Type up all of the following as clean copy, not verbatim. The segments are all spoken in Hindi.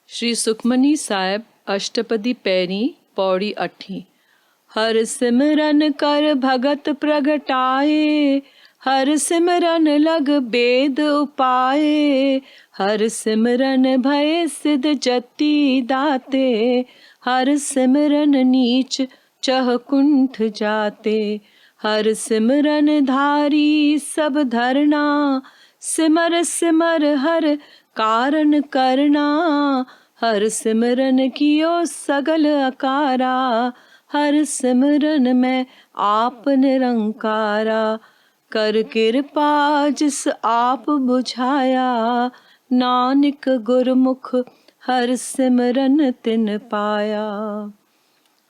श्री सुखमनी साहिब अष्टपदी पैरी पौड़ी 8। हर सिमरन कर भगत प्रगटाए, हर सिमरन लग बेद उपाए, हर सिमरन भय सिद्ध जति दाते, हर सिमरन नीच चह कुंठ जाते, हर सिमरन धारी सब धरना, सिमर सिमर हर कारण करना, हर सिमरन कियो सगल अकारा, हर सिमरन में आप निरंकारा, कर कृपा जिस आप बुझाया, नानक गुरमुख हर सिमरन तिन पाया।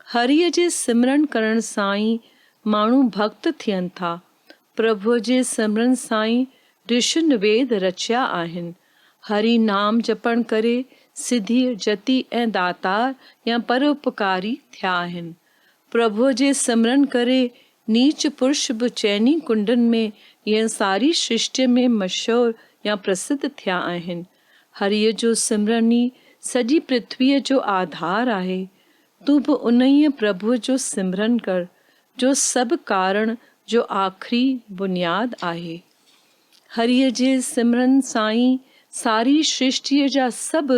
हरिय जे सिमरन करण साईं माण्हू भक्त थियनि था। प्रभु जे सिमरन साईं ऋषियुनि वेद रचिया आहिनि। हरि नाम जपण करे सिद्धि जति ऐं दातार या परोपकारी थिया आहिनि। प्रभु जे सिमरन करे नीच पुरुष बि चैनी कुंडन में या सारी सृष्टि में मशहूर या प्रसिद्ध थिया आहिनि। हरिय जो सिमरन ई सॼी पृथ्वीअ जो आधार आहे। तूं बि उन्हीअ प्रभु जो सिमरन कर, जो सभु कारण जो आख़िरी बुनियाद आहे। हरिय जे सिमरन साईं सारी सृष्टिअ जा सभु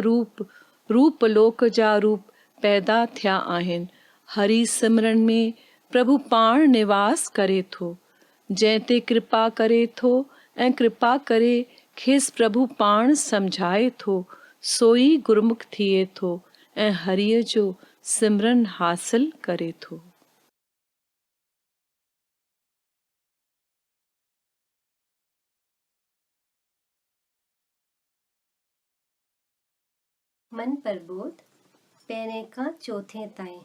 रूप लोक जा रूप पैदा थिया आहिनि। हरि सिमरन में प्रभु पाण निवास करे थो। जंहिं ते कृपा करे थो ऐं कृपा करे खेसि प्रभु पाण सम्झाए थो, सोई गुरमुख थिए थो ऐं हरिय जो सिमरन हासिल करे थो। मन प्रबोध पहिरें खां चौथे ताईं।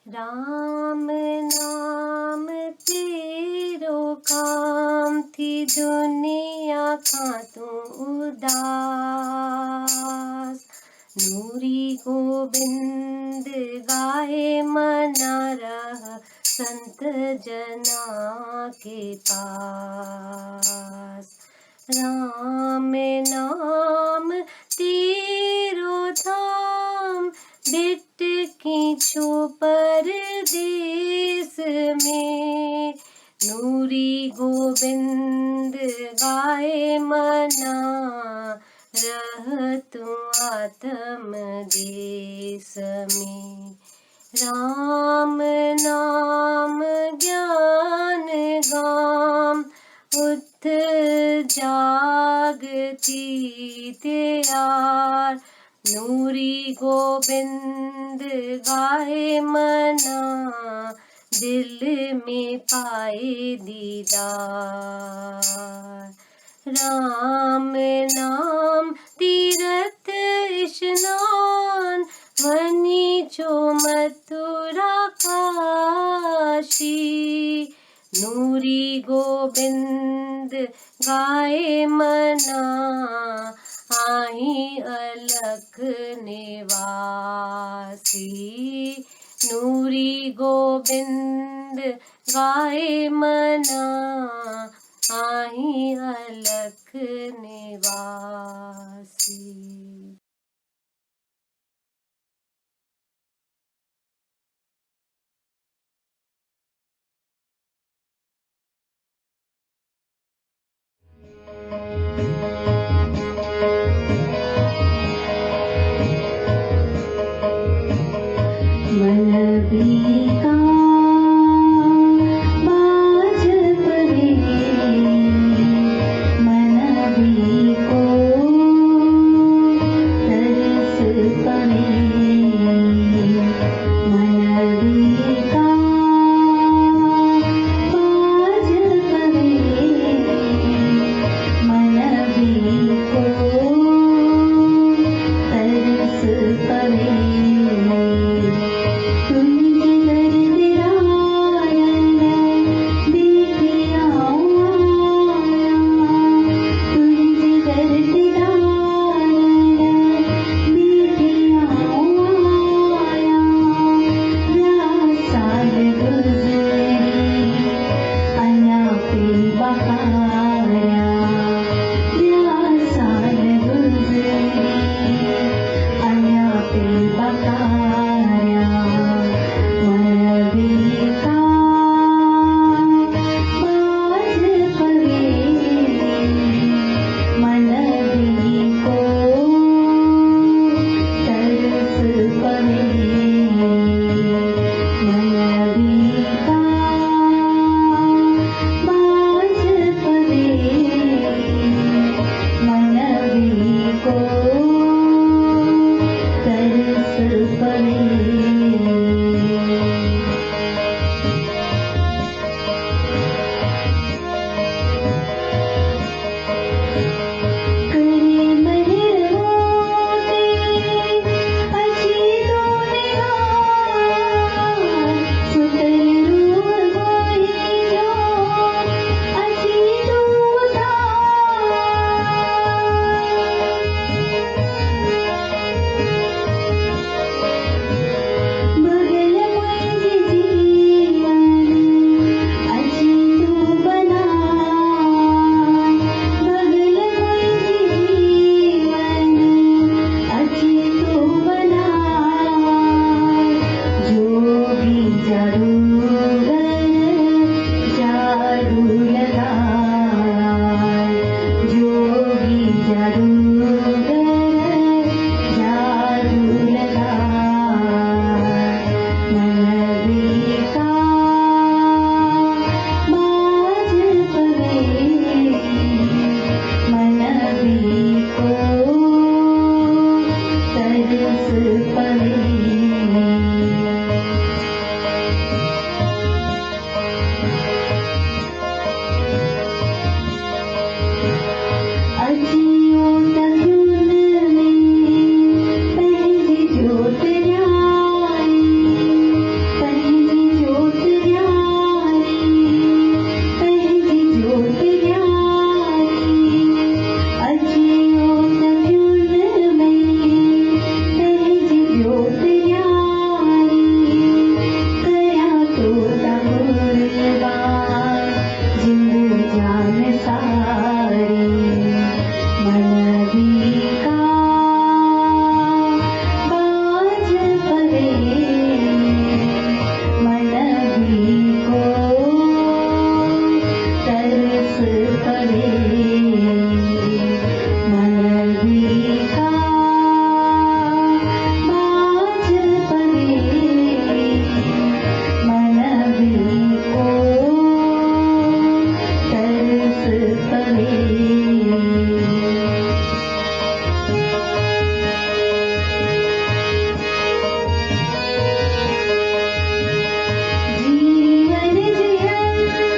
राम नाम तेरो काम थी दुनिया खां तू उदास, नूरी गोबिंद गाए मना रह संत जना के पास। राम नाम तेरो धाम बिट की छो परदेस में, नूरी गोबिंद गाए मना रह तू आत्म देश में। राम नाम ज्ञान गाम उठ जागती त्यार, नूरी गोबिंद गाए मना दिल में पाए दीदार। राम नाम तीरथ स्नान वनी जो मथुरा काशी, नूरी गोबिंद गाए मना आई अलख निवासी, नूरी गोबिंद गाए मना आई अलख निवासी। जीवन जियंदर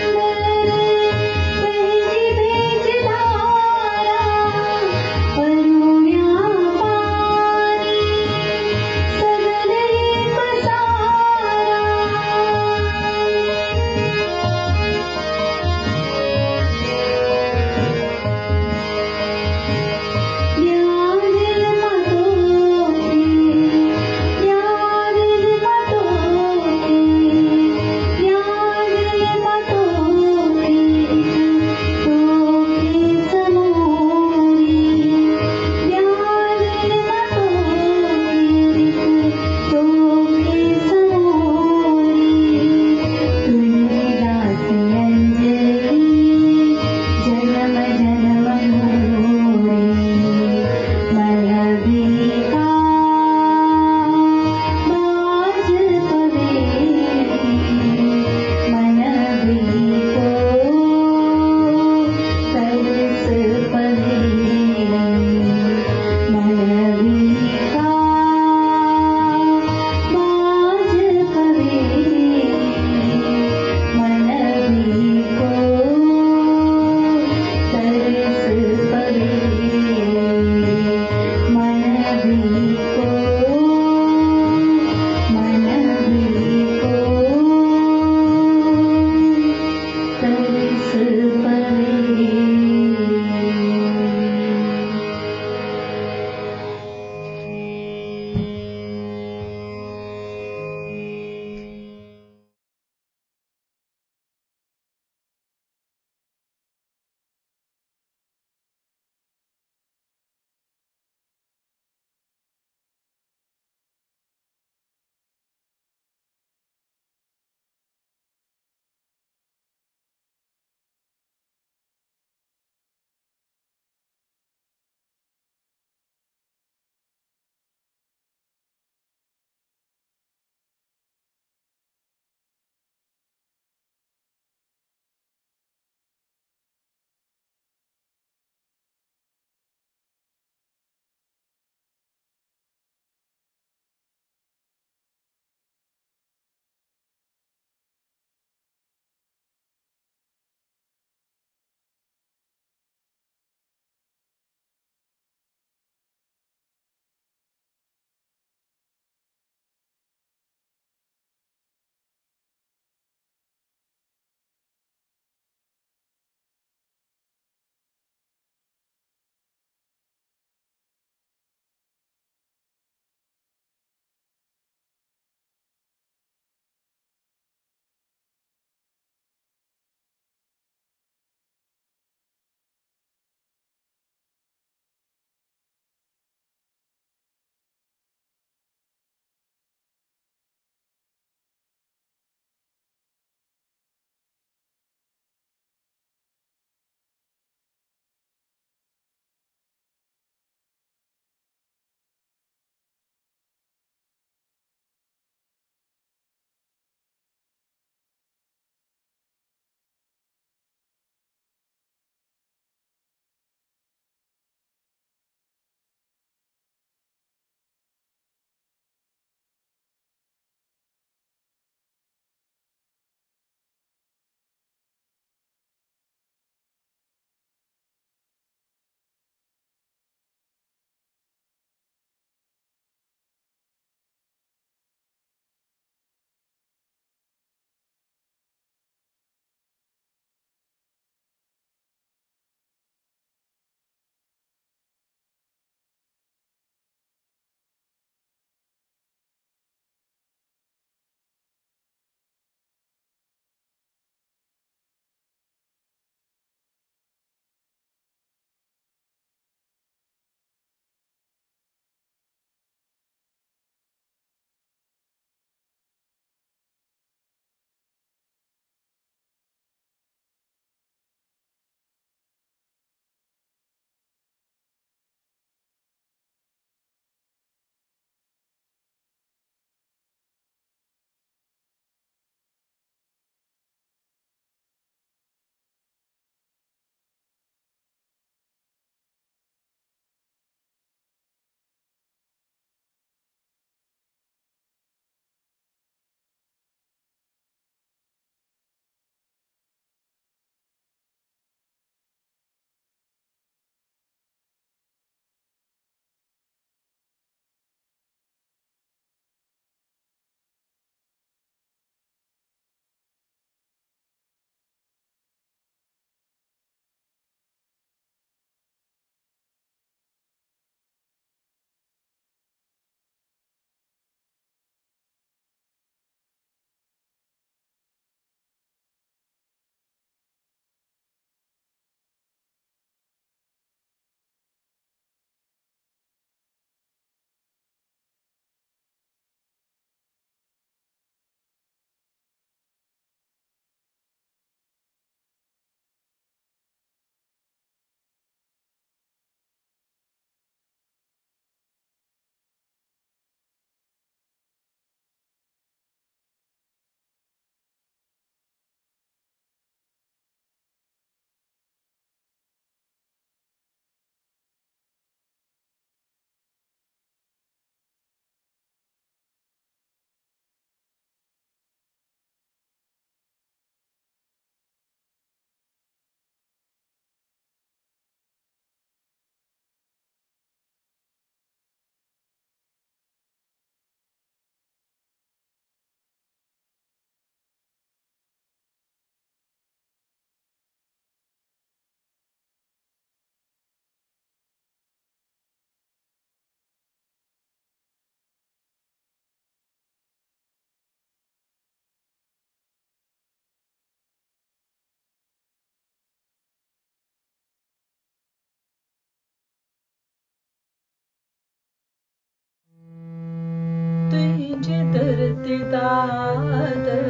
धरती दादर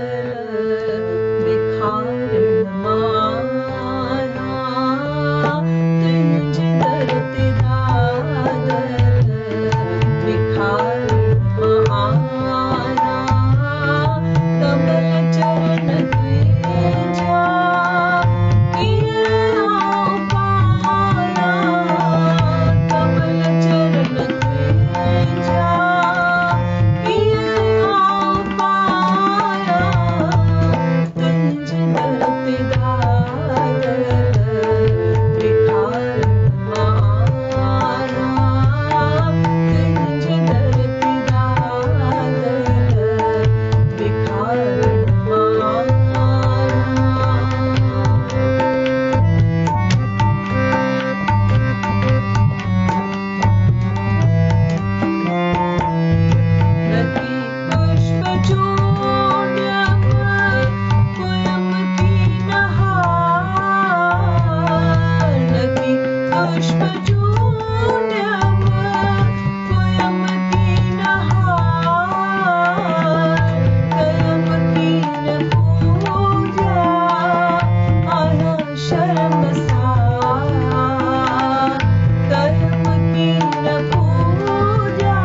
बिखारण माया तुझ धरती दादर बिखारण माया कमल चरण तुझा किए पाया कमल चरण तुझा किए पाया तुझ धरती दादर बिखारण माया तुझ धरती दादर बिखारण माया नदी पुष्प चूड्यम पुयम की नहार नदी पुष्प चूड्यम पुयम की नहार कयम की न पूजा आया शर्म साया कयम की न पूजा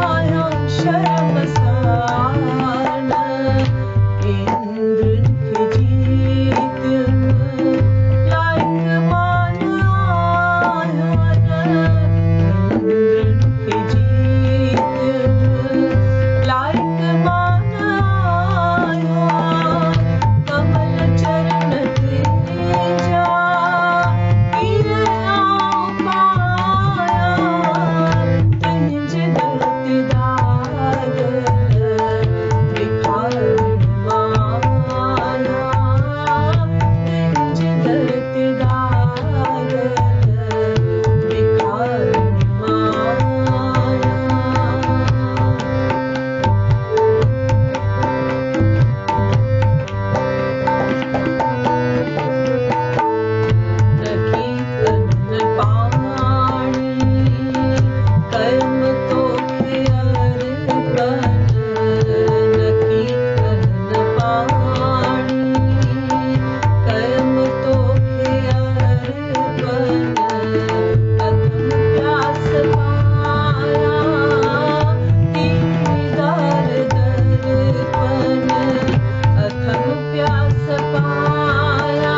आया शर्म सारण इंद्र की जीत लायक मान आया इंद्र की जीत लायक मान आया कमल चरण तेजा किए पाया तुझ धरती दादर बिखारण माया तुझ धरती दादर बिखारण माया नखी अन्न पाणी कर्म तो अर्पण नखी अन्न पाणी कर्म तो अर्पण अथम प्यास पाया दीदार दर्पण अथम प्यास पाया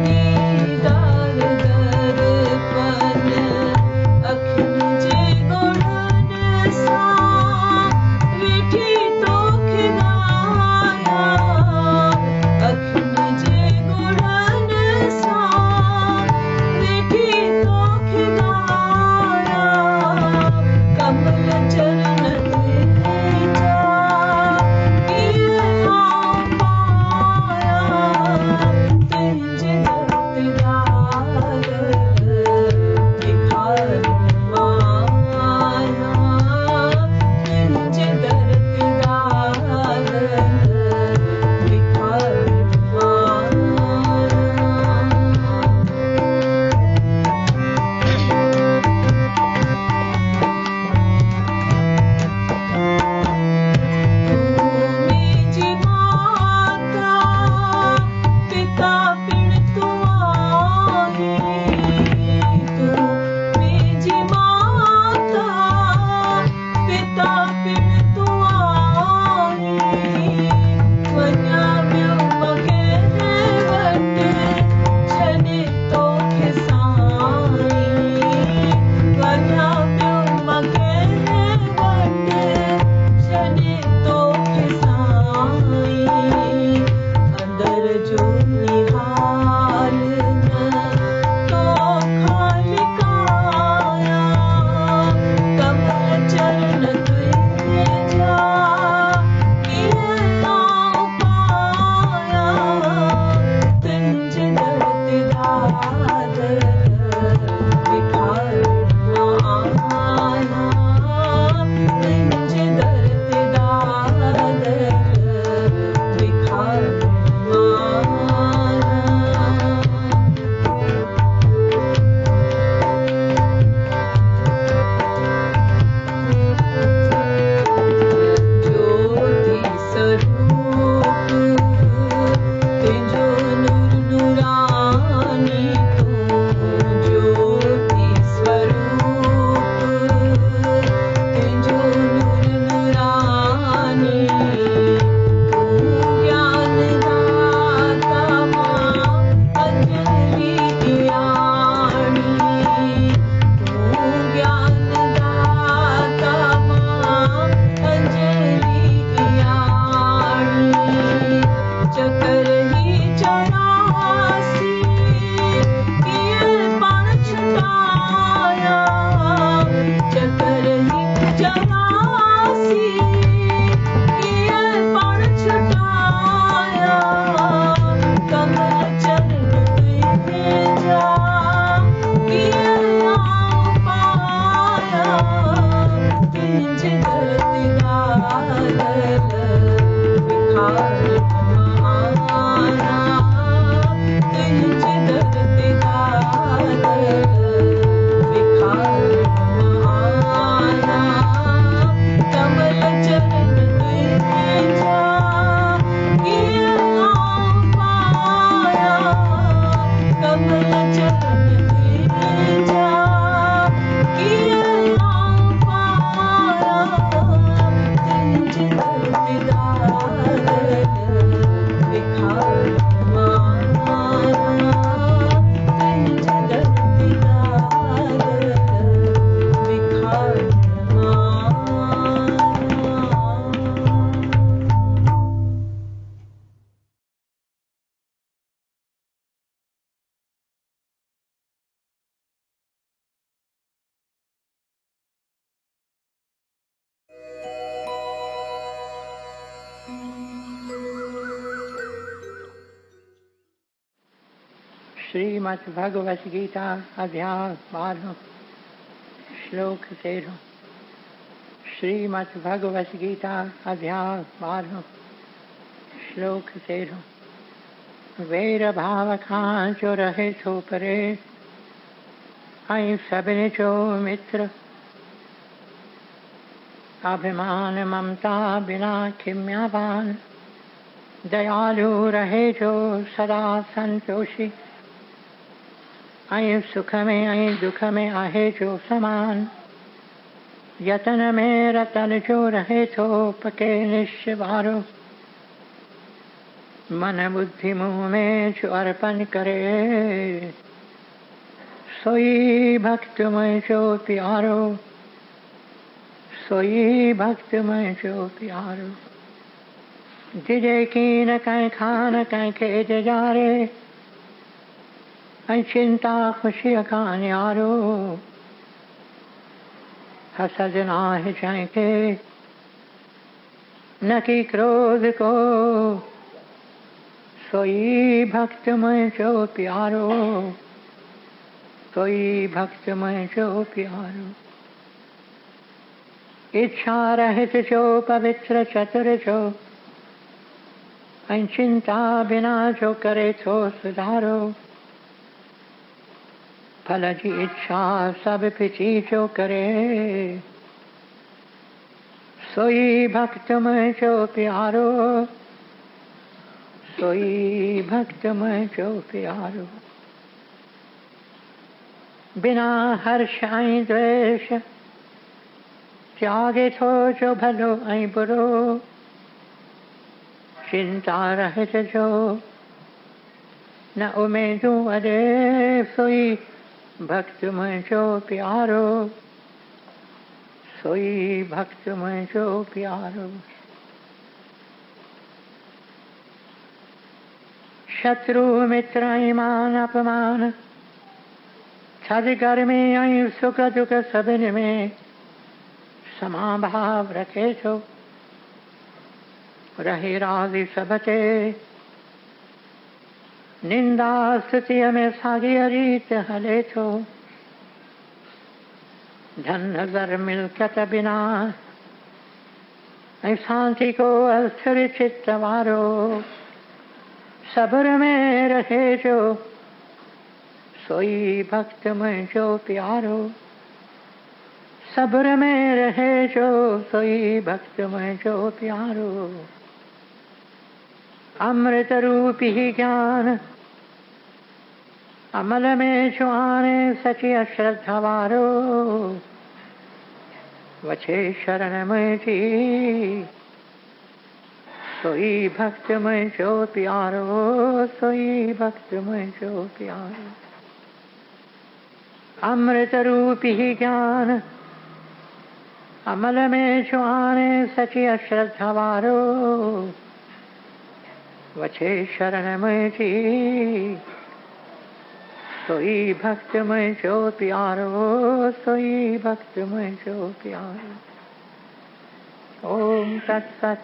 दीदार दर्पण अखिन जे गुणन सा विठी तो खिदाया अखिन जे गुणन सा विठी तो खिदाया कमल चरण तेजा किए पाया तुझ धरती दादर बिखारण माया तुझ धरती दादर बिखारण मेरी माता पिता पिण तू आई तू मेरी माता पिता पिण तू आई वन्या ब्योम कहने वटे जने तो खिसाई वन्या ब्योम कहने वटे जने तो खिसाई अंदर जो निहाल न तो खालिकाया कमल चरण तुझा किए पाया तुझ धरती दादर बिखारण माया तुझ धरती दादर बिखारण माया श्रीमद्भगवत गीता अध्याय 12 श्लोक 13। श्रीमद्भगवत गीता अध्याय 12 श्लोक 13। वेर भाव खां जो रहे सो परे, आई सबने जो मित्र, अभिमान ममता बिना खिम्यावान, दयालु रहे जो सदा संतोषी, आई सुख में आई दुख में आहे जो समान, यतन में रतन जो रहे तो पके निश्चवारो, मन बुद्धि मुँह में जो अर्पण करे, सोई भक्त में जो प्यारो, सोई भक्त में जो प्यारो। जिजे की न कहीं खान कहीं के जजारे, ऐ चिंता खुशी का न्यारो, हसद नाहि जाके न कि क्रोध को, सोई भक्त में जो प्यारो, सोई भक्त में जो प्यारो। इच्छा रहित जो पवित्र चतुर जो, ऐ चिंता बिना जो करे तो सुधारो, फल की इच्छा सब पिछी जो करे, सोई भक्त में जो प्यारो, सोई भक्त में जो प्यारो। बिना हर्ष आई द्वेष, त्यागे तो जो भलो आई बुरो, चिंता रहित जो न उमेदू अरे, सोई भक्त में जो प्यारो, सोई भक्त में जो प्यारो। शत्रु मित्र ईमान अपमान, छद घर में आई सुख दुख सबिन में, समाभाव रखे तो रहे राजी सबते, निंदा स्तुति में सागी रीत हले तो, धन नजर मिलकत बिना, ऐ शांति को अस्थिर चित्त वारो, सब्र में रहे जो, सोई भक्त में जो प्यारो, सब्र में रहे जो, सोई भक्त में जो प्यारो। अमृत रूपी ज्ञान अमल में जो आने, सची अश्रद्धा वारो, वछे शरण में जी, सोई भक्त में जो प्यारो, सोई भक्त में जो प्यारो। अमृत रूपी ज्ञान अमल में जो आने, सची अश्रद्धा वारो, वछे शरण में जी, सोई भक्त में जो प्यारो, सोई भक्त में जो प्यारो। ओम तत्सत।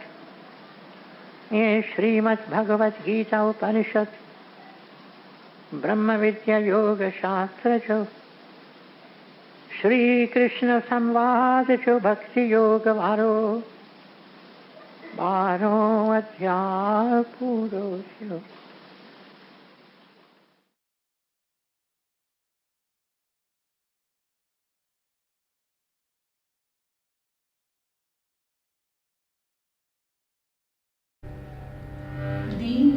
ये श्रीमद् भगवत गीता उपनिषद ब्रह्म विद्या योग शास्त्र जो, श्री कृष्ण संवाद जो भक्ति योग वारो, 12 अध्याय पूरो जो। दीन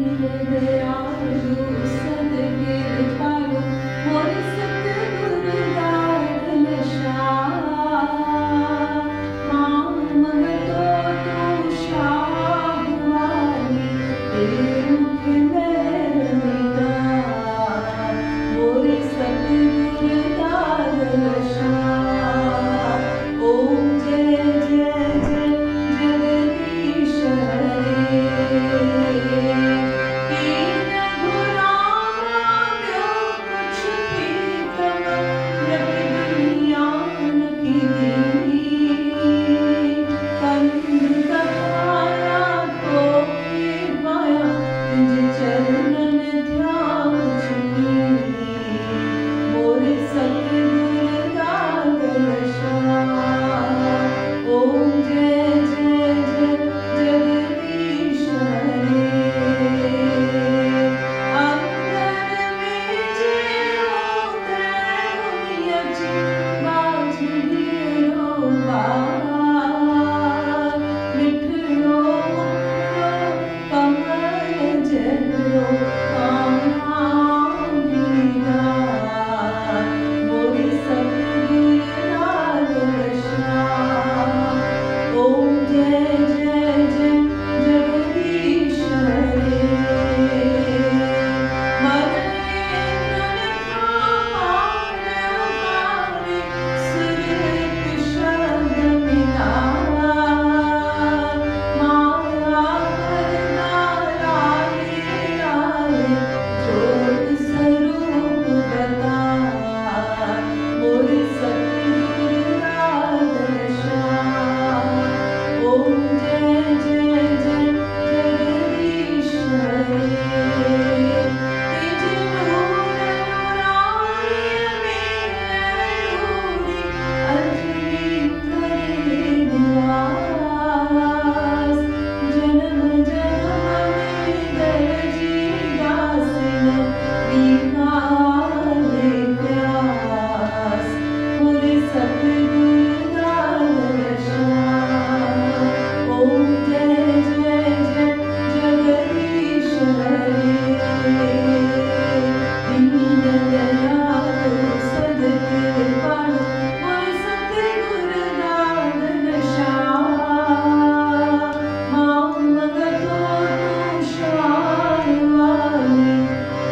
दयालु सद्गुरु मोर सतगुरु दातन शाह, मांग तो तू शाह वाली, तेरे मुख में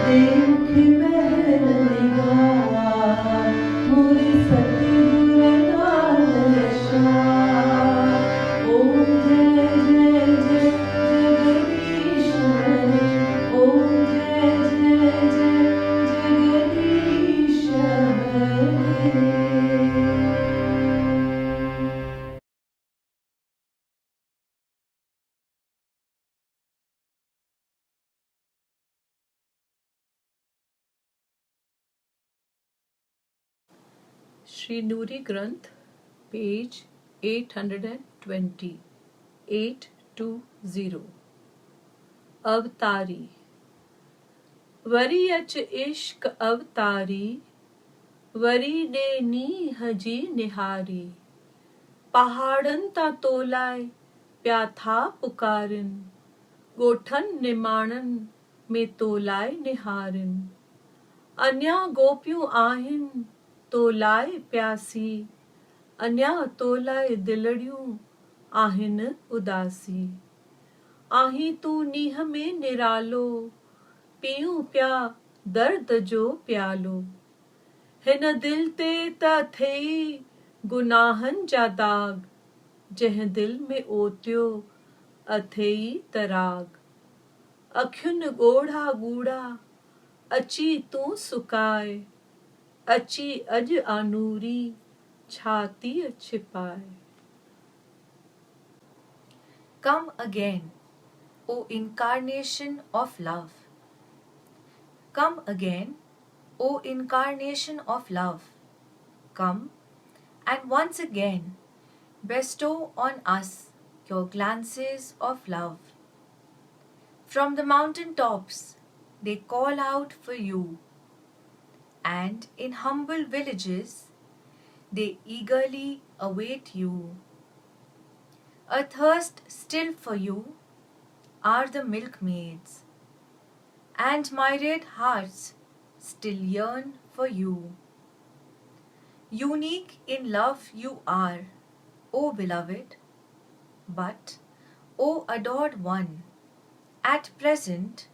देखी महल निगाह मोरे सतगुर लाल शाह। ओम जय जय जय जगदीश हरे, ओम जय जय जय जगदीश हरे। श्री नूरी ग्रंथ पेज 820 820 अवतारी। वरी अच इश्क अवतारी, वरी ने नी हजी निहारी। पहाड़न ता तोलाए प्या था पुकारिन, गोठन निमाणन में तोलाए निहारिन। अन्या गोपियूं आहिन तोलाए प्यासी, अन्या तोलाए दिलड़ियूं आहिन उदासी। आहीं तू नीह में निरालो, पीयूं प्या दर्द जो प्यालो। हिन दिल ते त थई गुनाहन जा दाग, जंहिं दिल में ओतियो अथई तराग। अखियुन ॻोढ़ा गूढ़ा अची तूं सुकाए, अची अज आनूरी छाती छिपाए। Come again, O incarnation of love. Come again, O incarnation of love. Come and once again bestow on us your glances of love. From the mountain tops they call out for you, and in humble villages they eagerly await you. Athirst still for you are the milkmaids, and myriad hearts still yearn for you. Unique in love you are, O beloved, but, O adored one, at present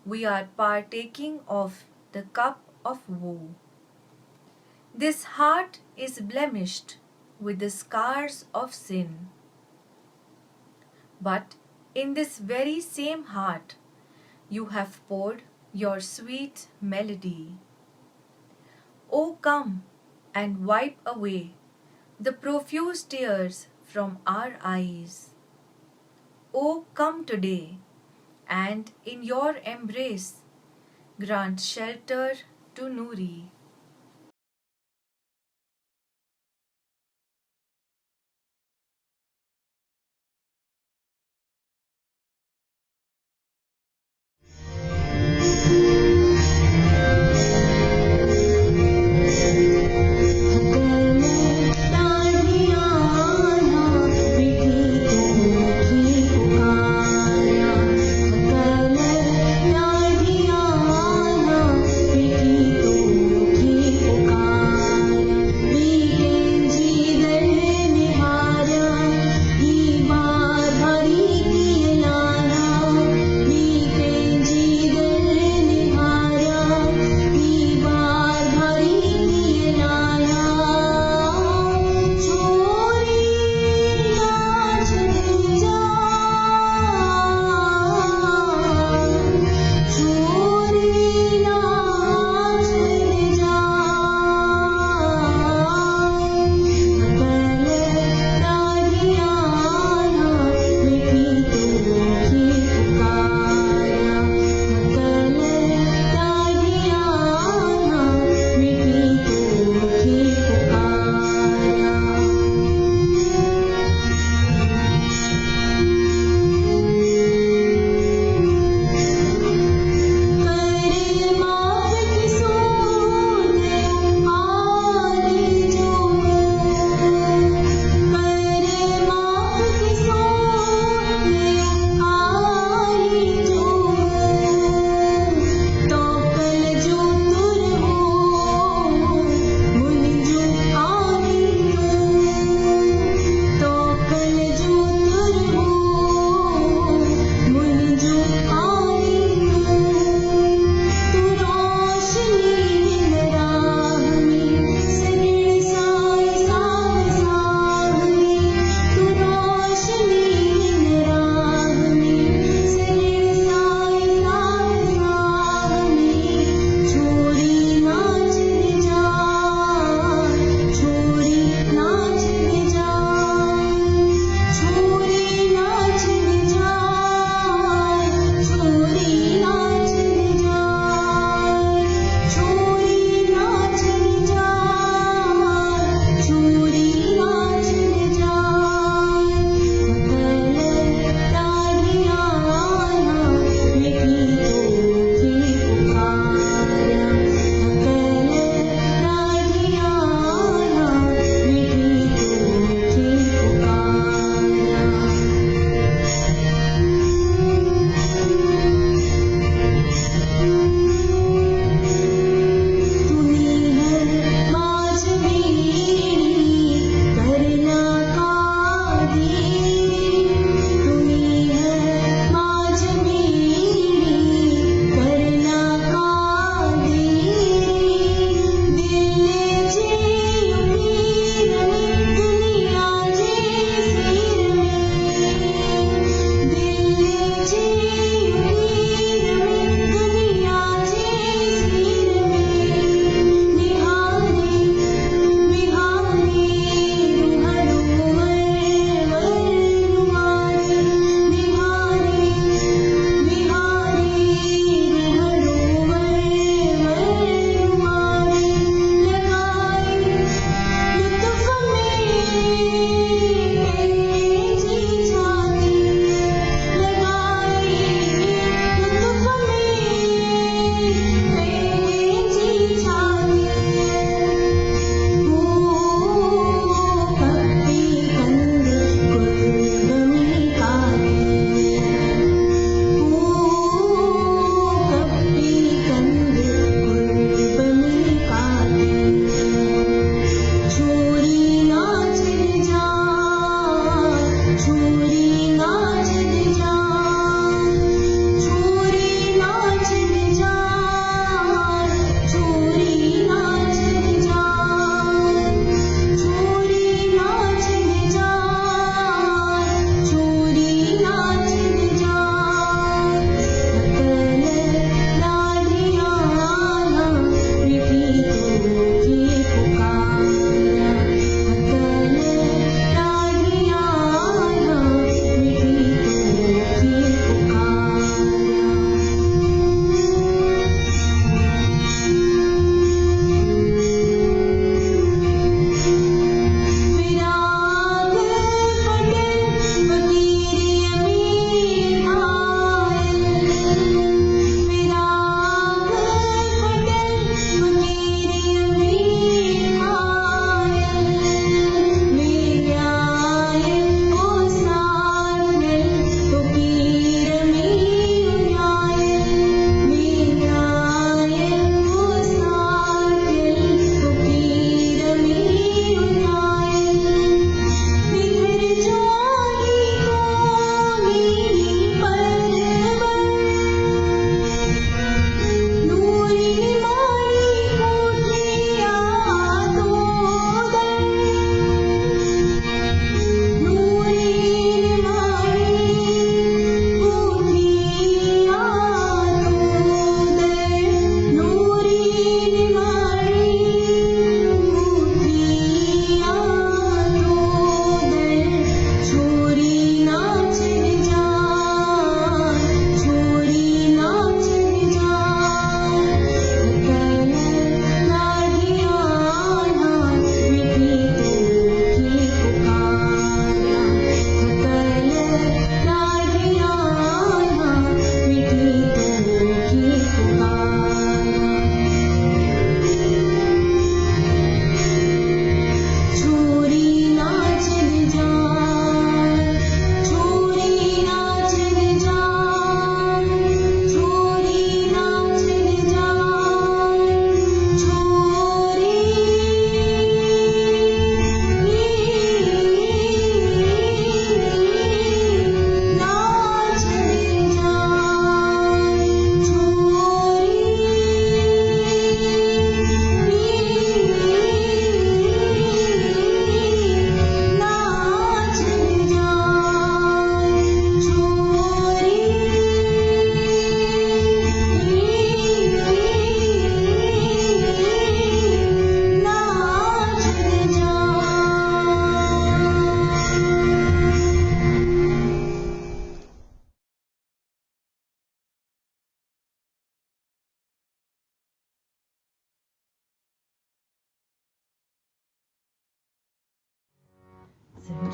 we are partaking of the cup of woe. This heart is blemished with the scars of sin. But in this very same heart you have poured your sweet melody. O come and wipe away the profuse tears from our eyes. O come today and in your embrace grant shelter to Nuri. Thank you.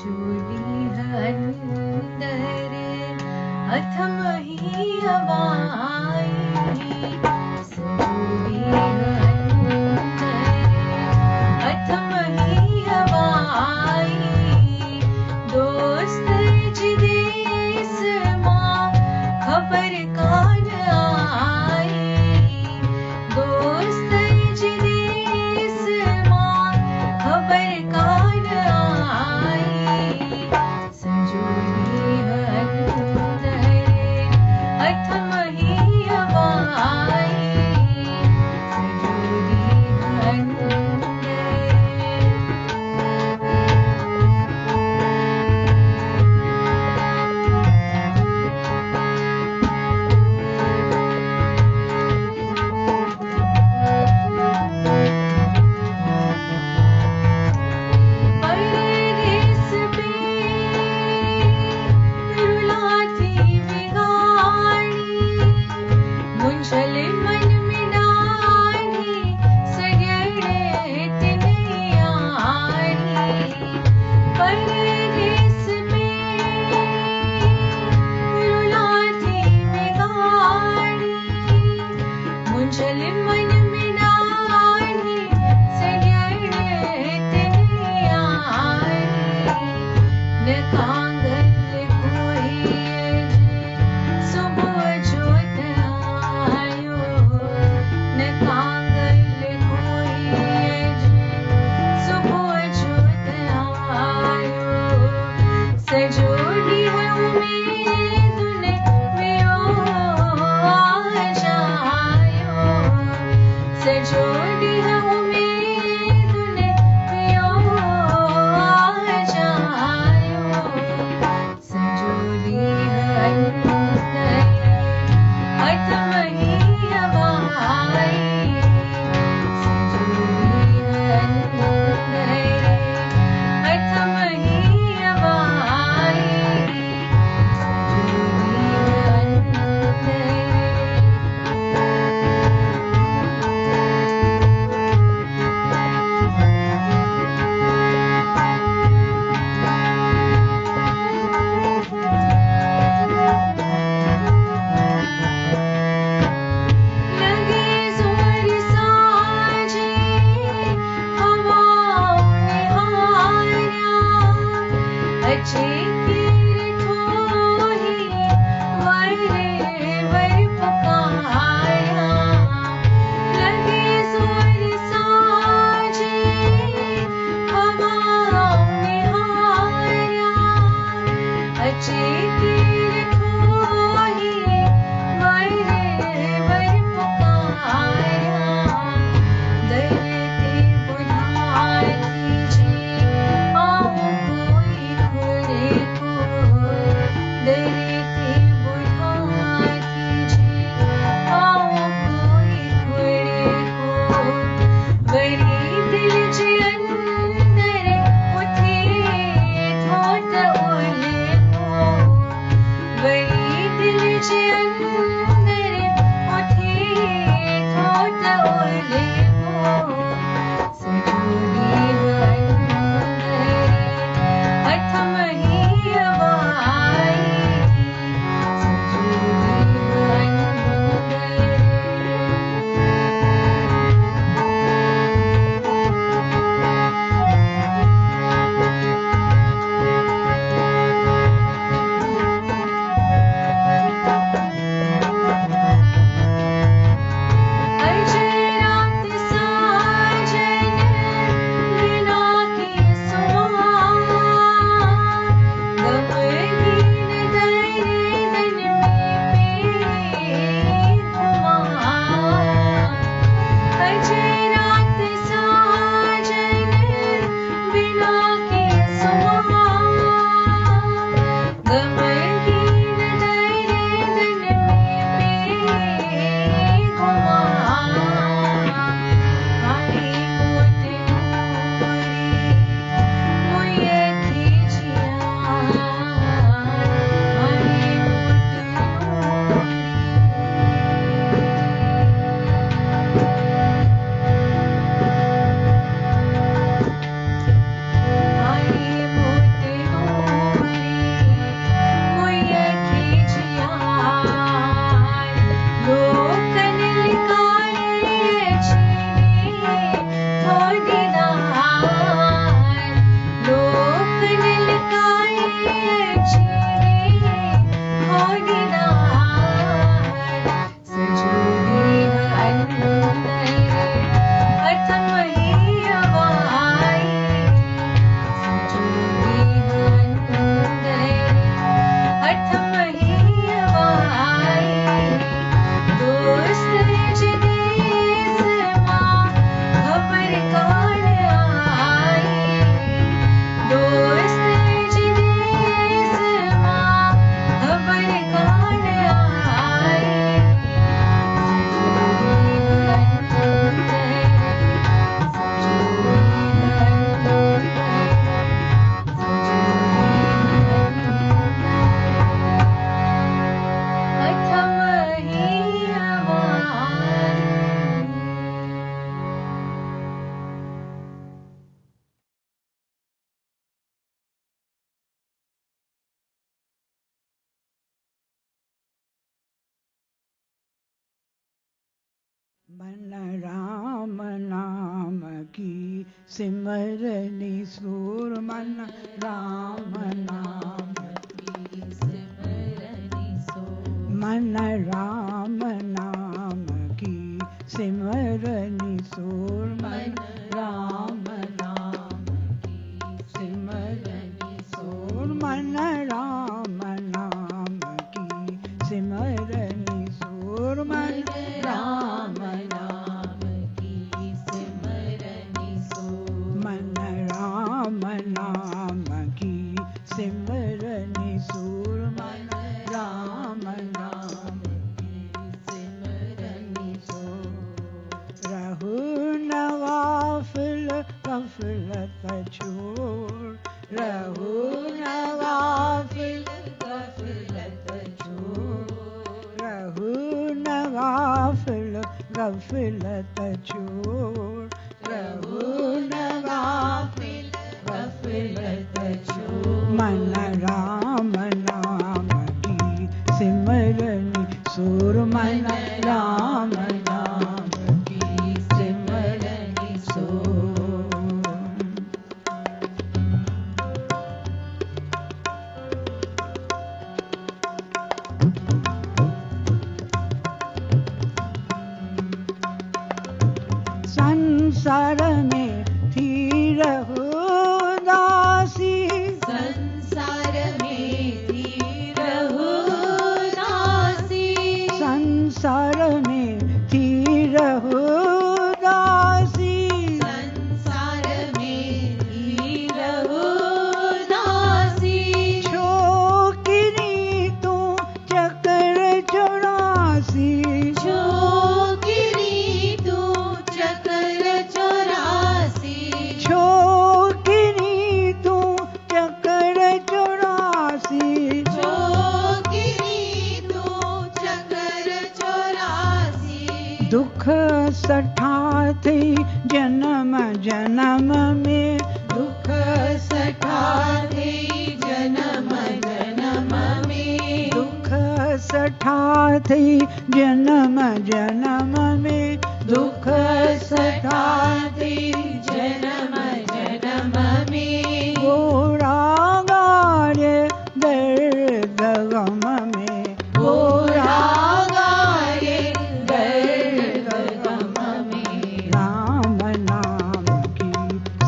Sanjauli अंदर अथम ही हवाई संजोली अंदर अथम ही हवाई दोस्त जिदेस मां खबर कान आई दोस्त जिदेस मां खबर कान आई संजोली अंदर अथम ही हवाई संजोली अंदर परदेस पे रुलाती बिगाड़ी मुंझल मन में डाली सगळे तिनयारी परदेस पे रुलाती बिगाड़ी मुंझल मन में डाली सगळे तिनयारी न कांगल कोई सुबह जोत आयो न कांगल कोई सुबह जोत आयो सजोड़ी है उम्मीद ने वियो आ जायो सजोड़ी है उम्मीद ने वियो आ जायो संजोली अंदर अथम ही हवाई संजोली अंदर अथम ही हवाई मन राम नाम की सिमरनी सुर मन राम नाम की सिमरनी सुर मन राम नाम की सिमरनी सुर मन राम नाम की सिमरनी सुर मन राम नाम की सिमरनी सुर मन राम नाम की सिमरनी सुर मन राम नाम की सिमरनी सुर मन राम नाम की सिमरनी सुर रहु न गाफिल गफलत छोड़ रहु न गाफिल गफलत छोड़ रहु न गाफिल गफलत छोड़ रहु न गाफिल गफलत छोड़ मन राम नाम की सिमरनी सुर मन राम नाम की सिमरनी सुर संसार में थी रहु दासी संसार में थी रहु दासी संसार में थी रहु दासी संसार में थी रहु दासी छोकिरी तू चक्र चौरासी छोकिरी तू चक्र चौरासी छोकिरी तू चक्र चौरासी छोकिरी तू चक्र चौरासी दुख सठा थी जन्म जन्म में दुख सठा थी जन्म जन्म में दुख सठा थी जन्म जन्म में दुख सठा थी जन्म जन्म में गोरा गारे दर्द गम में गोरा गारे दर्द गम में राम नाम की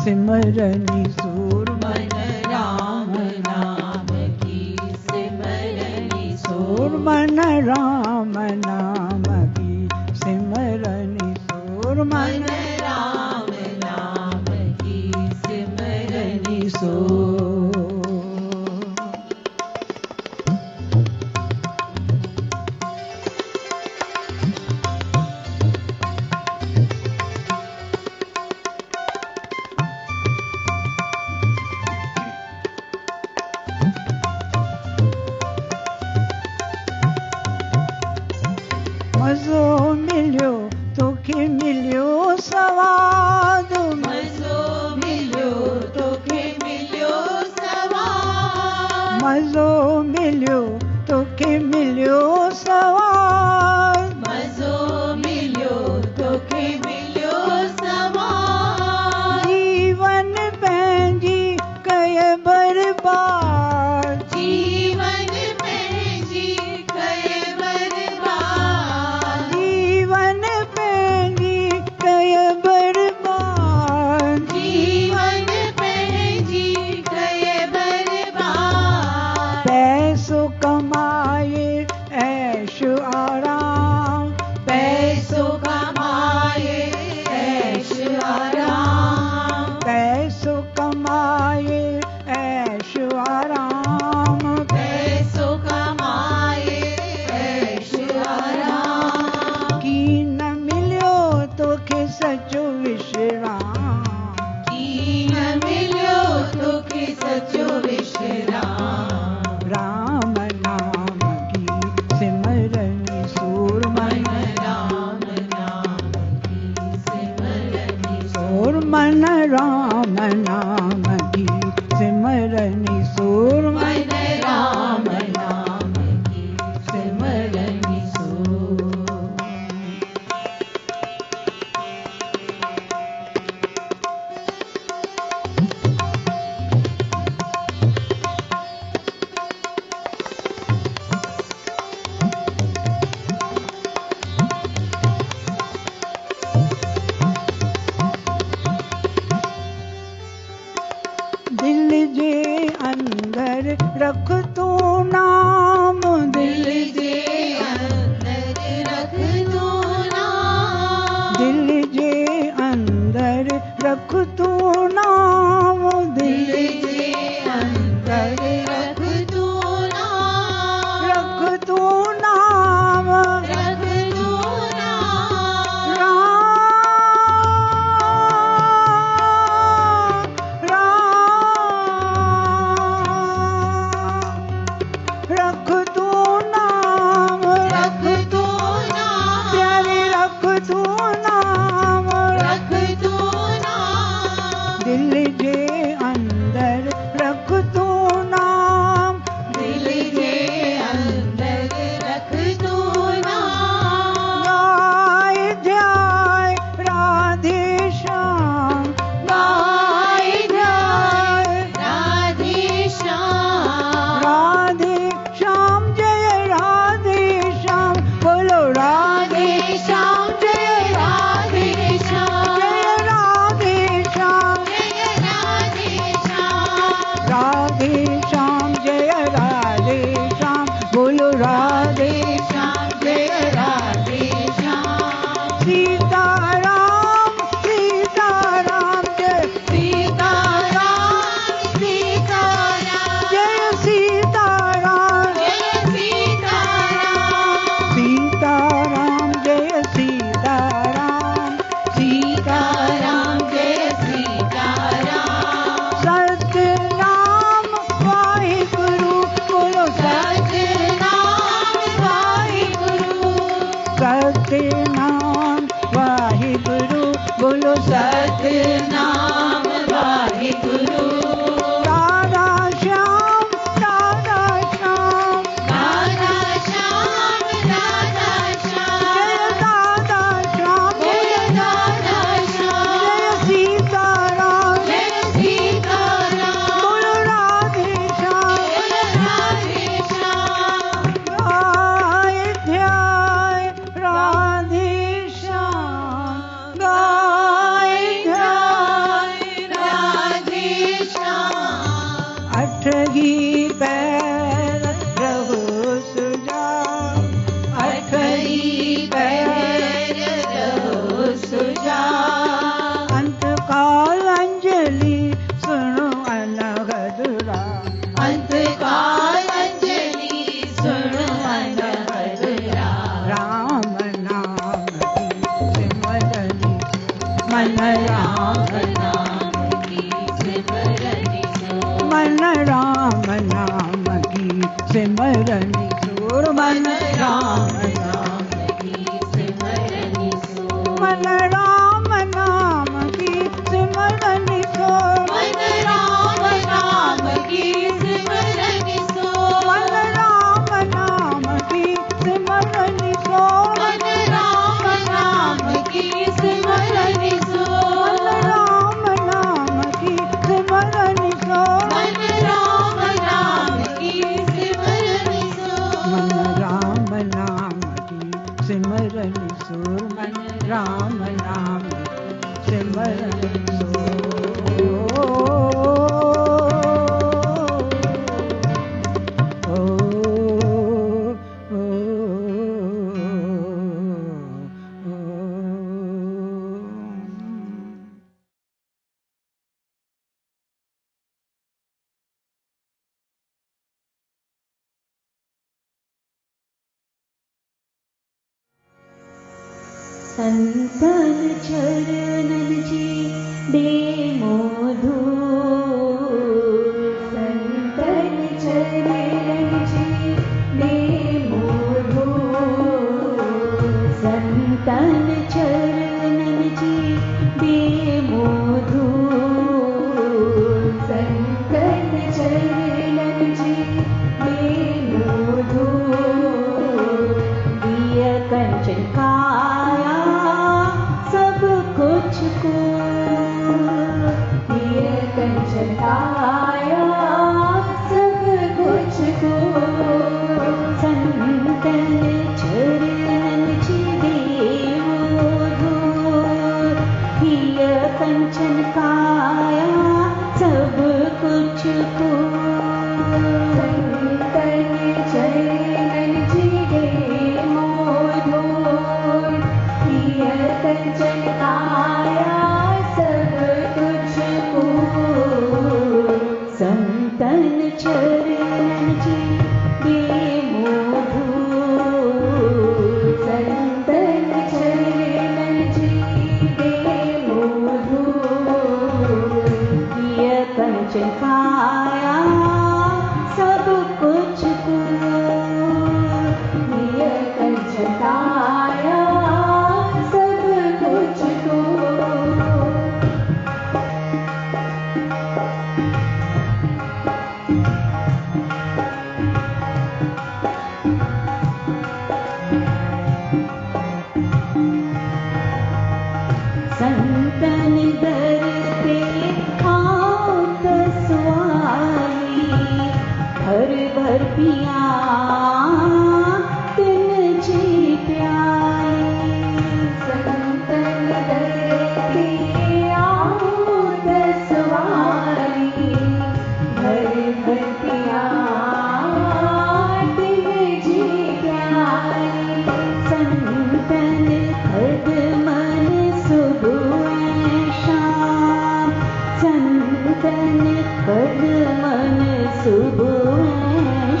सिमरनी सुर मन राम नाम की सिमरनी सुर मन राम नाम की सिमरनी सुर मन राम नाम की सिमरनी सुर मज़ो मिलियो तोखे मिलियो सवाद मज़ो मिलियो तोखे मिलियो सवाद मज़ो मिलियो तोखे मिलियो सवाद मज़ो मिलियो तोखे मिलियो सवाद जीवन पंहिंजी कय बर्बाद जीवन पंहिंजी कय बर्बाद जीवन पंहिंजी कय बर्बाद जीवन पंहिंजी कय बर्बाद पैसो कमाए ऐश आराम पैसो कमाए ऐश आराम पैसो कमाए ऐश आराम पैसो कमाए ऐश आराम की न मिलियो तोखे सचो विश्राम की न मिलियो तोखे सचो विश्राम राम नाम की सिमरनी सुर मन राम नाम की सिमरनी सुर मन राम नाम की सिमरनी सुर मन राम नाम की सिमरनी सुर रख तू नाम दिल जे अंदर रख तू नाम दिल जे अंदर रख तू नाम दिल जे अंदर रख तू नाम रख तू नाम रख तू नाम राम राम रख तू नाम रख तू नाम प्यारे रख तू नाम रख तू नाम दिल जे अंदर रख तू नाम दिल जे अंदर रख तू नाम गाय ध्याय राधे श्याम गाय ध्याय राधे श्याम राधे श्याम जय राधे श्याम बोलो राधे राधे श्याम जय राधे श्याम जय राधे श्याम जय राधे श्याम राधे श्याम जय राधे श्याम बोलो राधे श्याम जय राधे श्याम सीताराम सीताराम जय सीताराम सीताराम जय सीताराम जय सीताराम सीताराम जय सीताराम सीताराम जय सीताराम सतनाम वाहिगुरु बोलो सतनाम वाहिगुरु सतनाम वाहिगुरु बोलो सतनाम वाहिगुरु राधा श्याम राधा श्याम राधा श्याम राधा श्याम जय राधा श्याम जय राधा श्याम जय सीताराम जय सीताराम बोलो राधे श्याम जय राधे श्याम गाय ध्याय राधे श्याम गाय ध्याय राधे श्याम अठगी पैर रहो सुजान अठई पैर रहो सुजान अंत काल अंजलि सुनो अनगदुरा अंतकाल अंजलि सुन अनहदरा राम नाम की सिमरनी मन राम नाम की सिमरनि सो मन राम नाम की सिमरनी सुर मन राम नाम की सिमरनि सो मन राम नाम की सिमरनी सुर मन राम नाम की सिमरनि सो मन राम नाम की सिमरनी सुर मन राम नाम की सिमरनि सो मन राम नाम की सिमरनी सुर मन राम नाम की सिमरनि सो मन राम नाम की सिमरनी सुर मन राम नाम की सिमरनी संतन चरणन जी दे मोधु संतन चरणन जी दे मोधु संतन चरणन जी दे मोधु संतन चरणन जी दे मोधु दिय कंचन काया सब कुछ को दिय कंचन काया सब कुछ को संतन चरणन जी दे मोधु दिय कंचन काया सब कुछ को कंचन काया सब कुछ को संतन चरणन जी दे मोधु संतन चरणन जी दे मोधु दिय कंचन काया सब कुछ को दिय कंचन काया सब कुछ को संतन दरते आवत स्वामी भर भर पिया तिन जी प्यारी संतन दरते आवत सवारी भर भर पिया तिन जी प्यारी संतन खद मन सुबह शाम संतन खद मन सुबह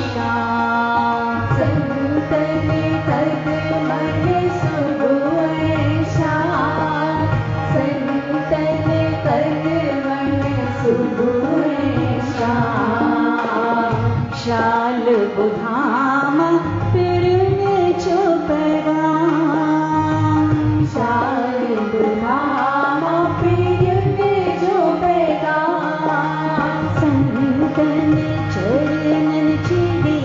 शाम संतन खद मन सुबह शाम संतन खद मन सुबह शाम शाल बुधाम पिरने चोपड़ा शाल बुधाम प्रियने जो बेगा संतन चरणन चिड़े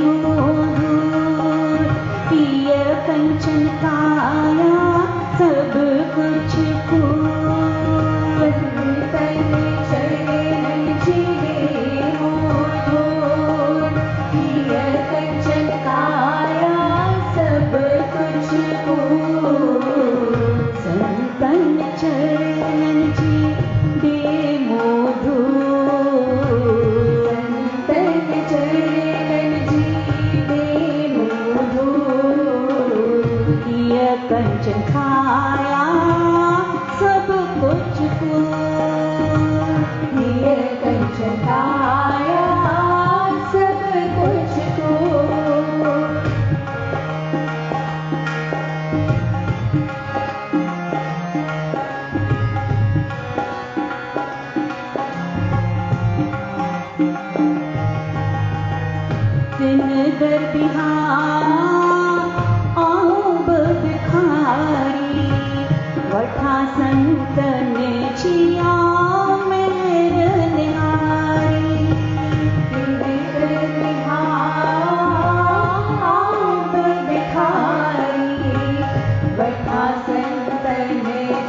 मोधुर पिय कंचन काया सब कुछ को संतन चरणन चिड़े मोधुर प्रिय कंचन काया सब कुछ को संतन चरणन जी दे मोधुर संतन चरणन जी दे मोधुर पिय कंचन खाया सब कुछ को प्रिय कंचन काया सब कुछ को दिन दर बिहार आब भिखारी वठा संतन जिया मेर निहारी बैठा संतन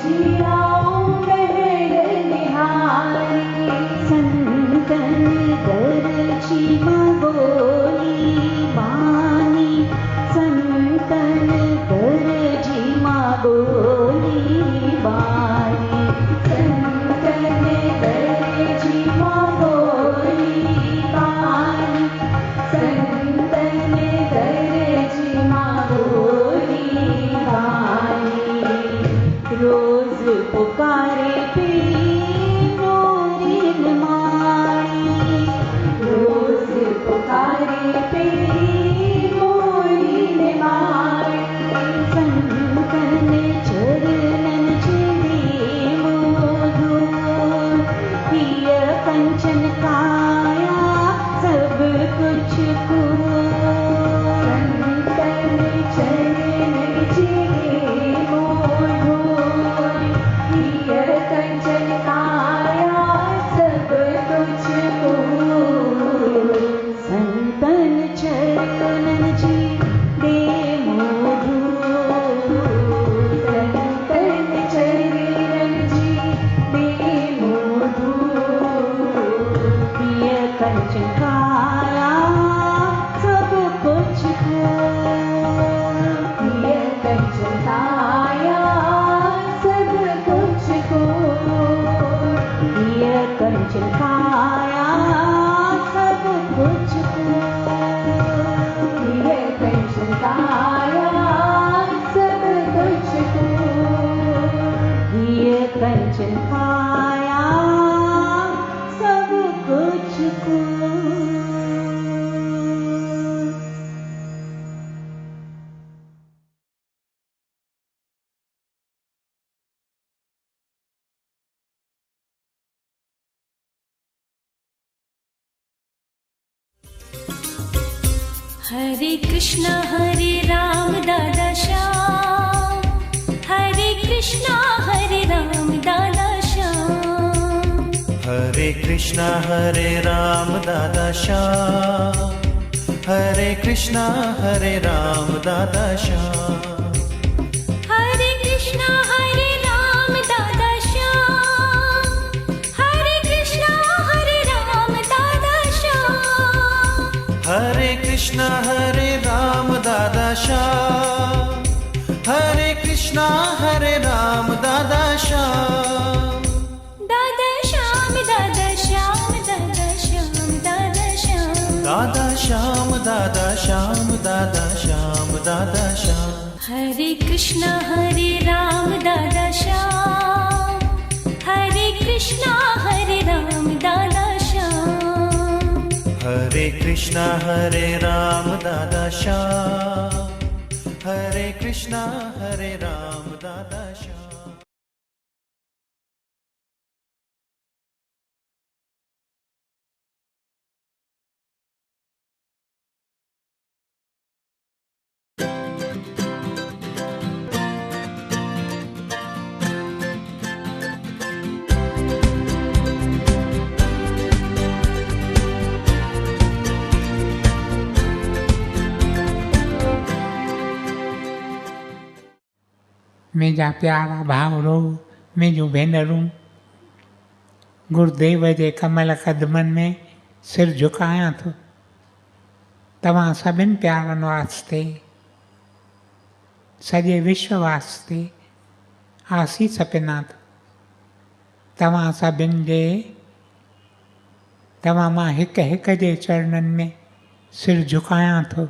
जियाओ मेरे निहारी संतन दर्जी बोली बानी संतन दर्जी बोली बानी संतन दर्जी बोली बानी संतन दर्जी बोली बानी रोज पुकारे मोरी मारी रोज पुकारे पे मोरी मारी संतन चरणन चिड़े मोधुर पिय कंचन काया सब कुछ को संतन चरणन जिगे मोधुर प्रिय कंचन काया सब कुछ को संतन चरणन जी दे मोधुर संतन चरणन जी दे मोधुर प्रिय कंचन काया सब कुछ को प्रिय कंचन काया सब कुछ को प्रिय कंचन काया सब कुछ को प्रिय कंचन काया सब कुछ को कंचन काया सब कुछ को। हरे कृष्णा दादा श्याम, हरे कृष्णा दादा श्याम, हरे कृष्णा राम दादा श्याम, हरे कृष्णा राम दादा श्याम, हरे कृष्णा राम दादा श्याम, हरे कृष्णा राम दादा श्याम, हरे कृष्णा राम दादा श्याम, हरे कृष्णा राम दादा श्याम, दादा श्याम दादा श्याम दादा श्याम दादा श्याम, दादा श्याम दादा श्याम दादा श्याम दादा श्याम, हरे कृष्णा राम दादा श्याम, हरे कृष्णा राम दादा श्याम, हरे कृष्णा राम दादा श्याम, हरे कृष्णा राम दादा श्याम। मुंहिंजा प्यारा भाउरो, मुंहिंजूं भेनरूं, गुरुदेव जे कमल क़दमनि में सिर झुकायां थो। तव्हां सभिनि प्यारनि वास्ते, सॼे विश्व वास्ते आसीस पिना थो। तव्हां सभिनि जे, तव्हां मां हिक हिक जे चरणनि में सिर झुकायां थो।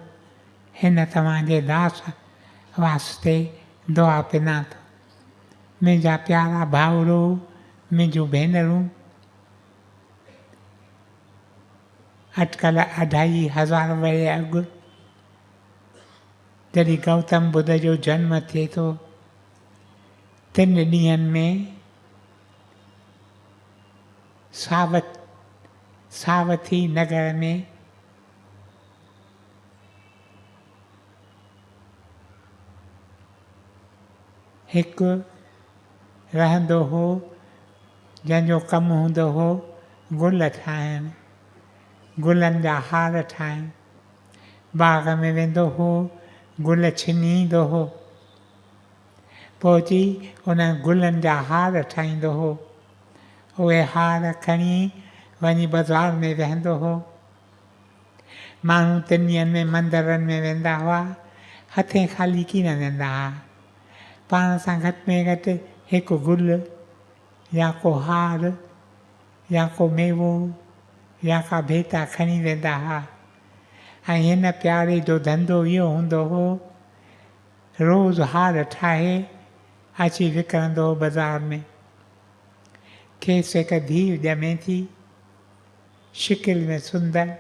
हिन तव्हांजे दास वास्ते दुआ पिना थो। मुंहिंजा प्यारा भाउरो, मुंहिंजूं भेनरूं, अटकल 2500 वरे अॻु जॾहिं गौतम बुद्ध जो जन्म थिए थो, 3 ॾींहंनि में सावथी नगर में हिकु रहंदो हो जंहिंजो कमु हूंदो हो गुल ठाहिणु, गुलनि जा हार ठाहिणु। बाग़ में वेंदो हो, गुल छिनी ईंदो हो, पोइ अची उन गुलनि जा हार ठाहींदो हो। उहे हार खणी वञी बाज़ार में वेहंदो हो। माण्हू 3 ॾींहंनि में मंदरनि में वेंदा हुआ, हथे ख़ाली कीन वेंदा हुआ। पाण सां घटि में घटि हिकु गुल या को हार या को मेवो या का भेटा खणी वेंदा हुआ। ऐं हिन प्यारे जो धंधो इहो हूंदो हो, रोज़ु हार ठाहे अची विकिणंदो हो बाज़ार में। खेसि हिकु धीउ ॼमे थी, शिकिल में सुंदर,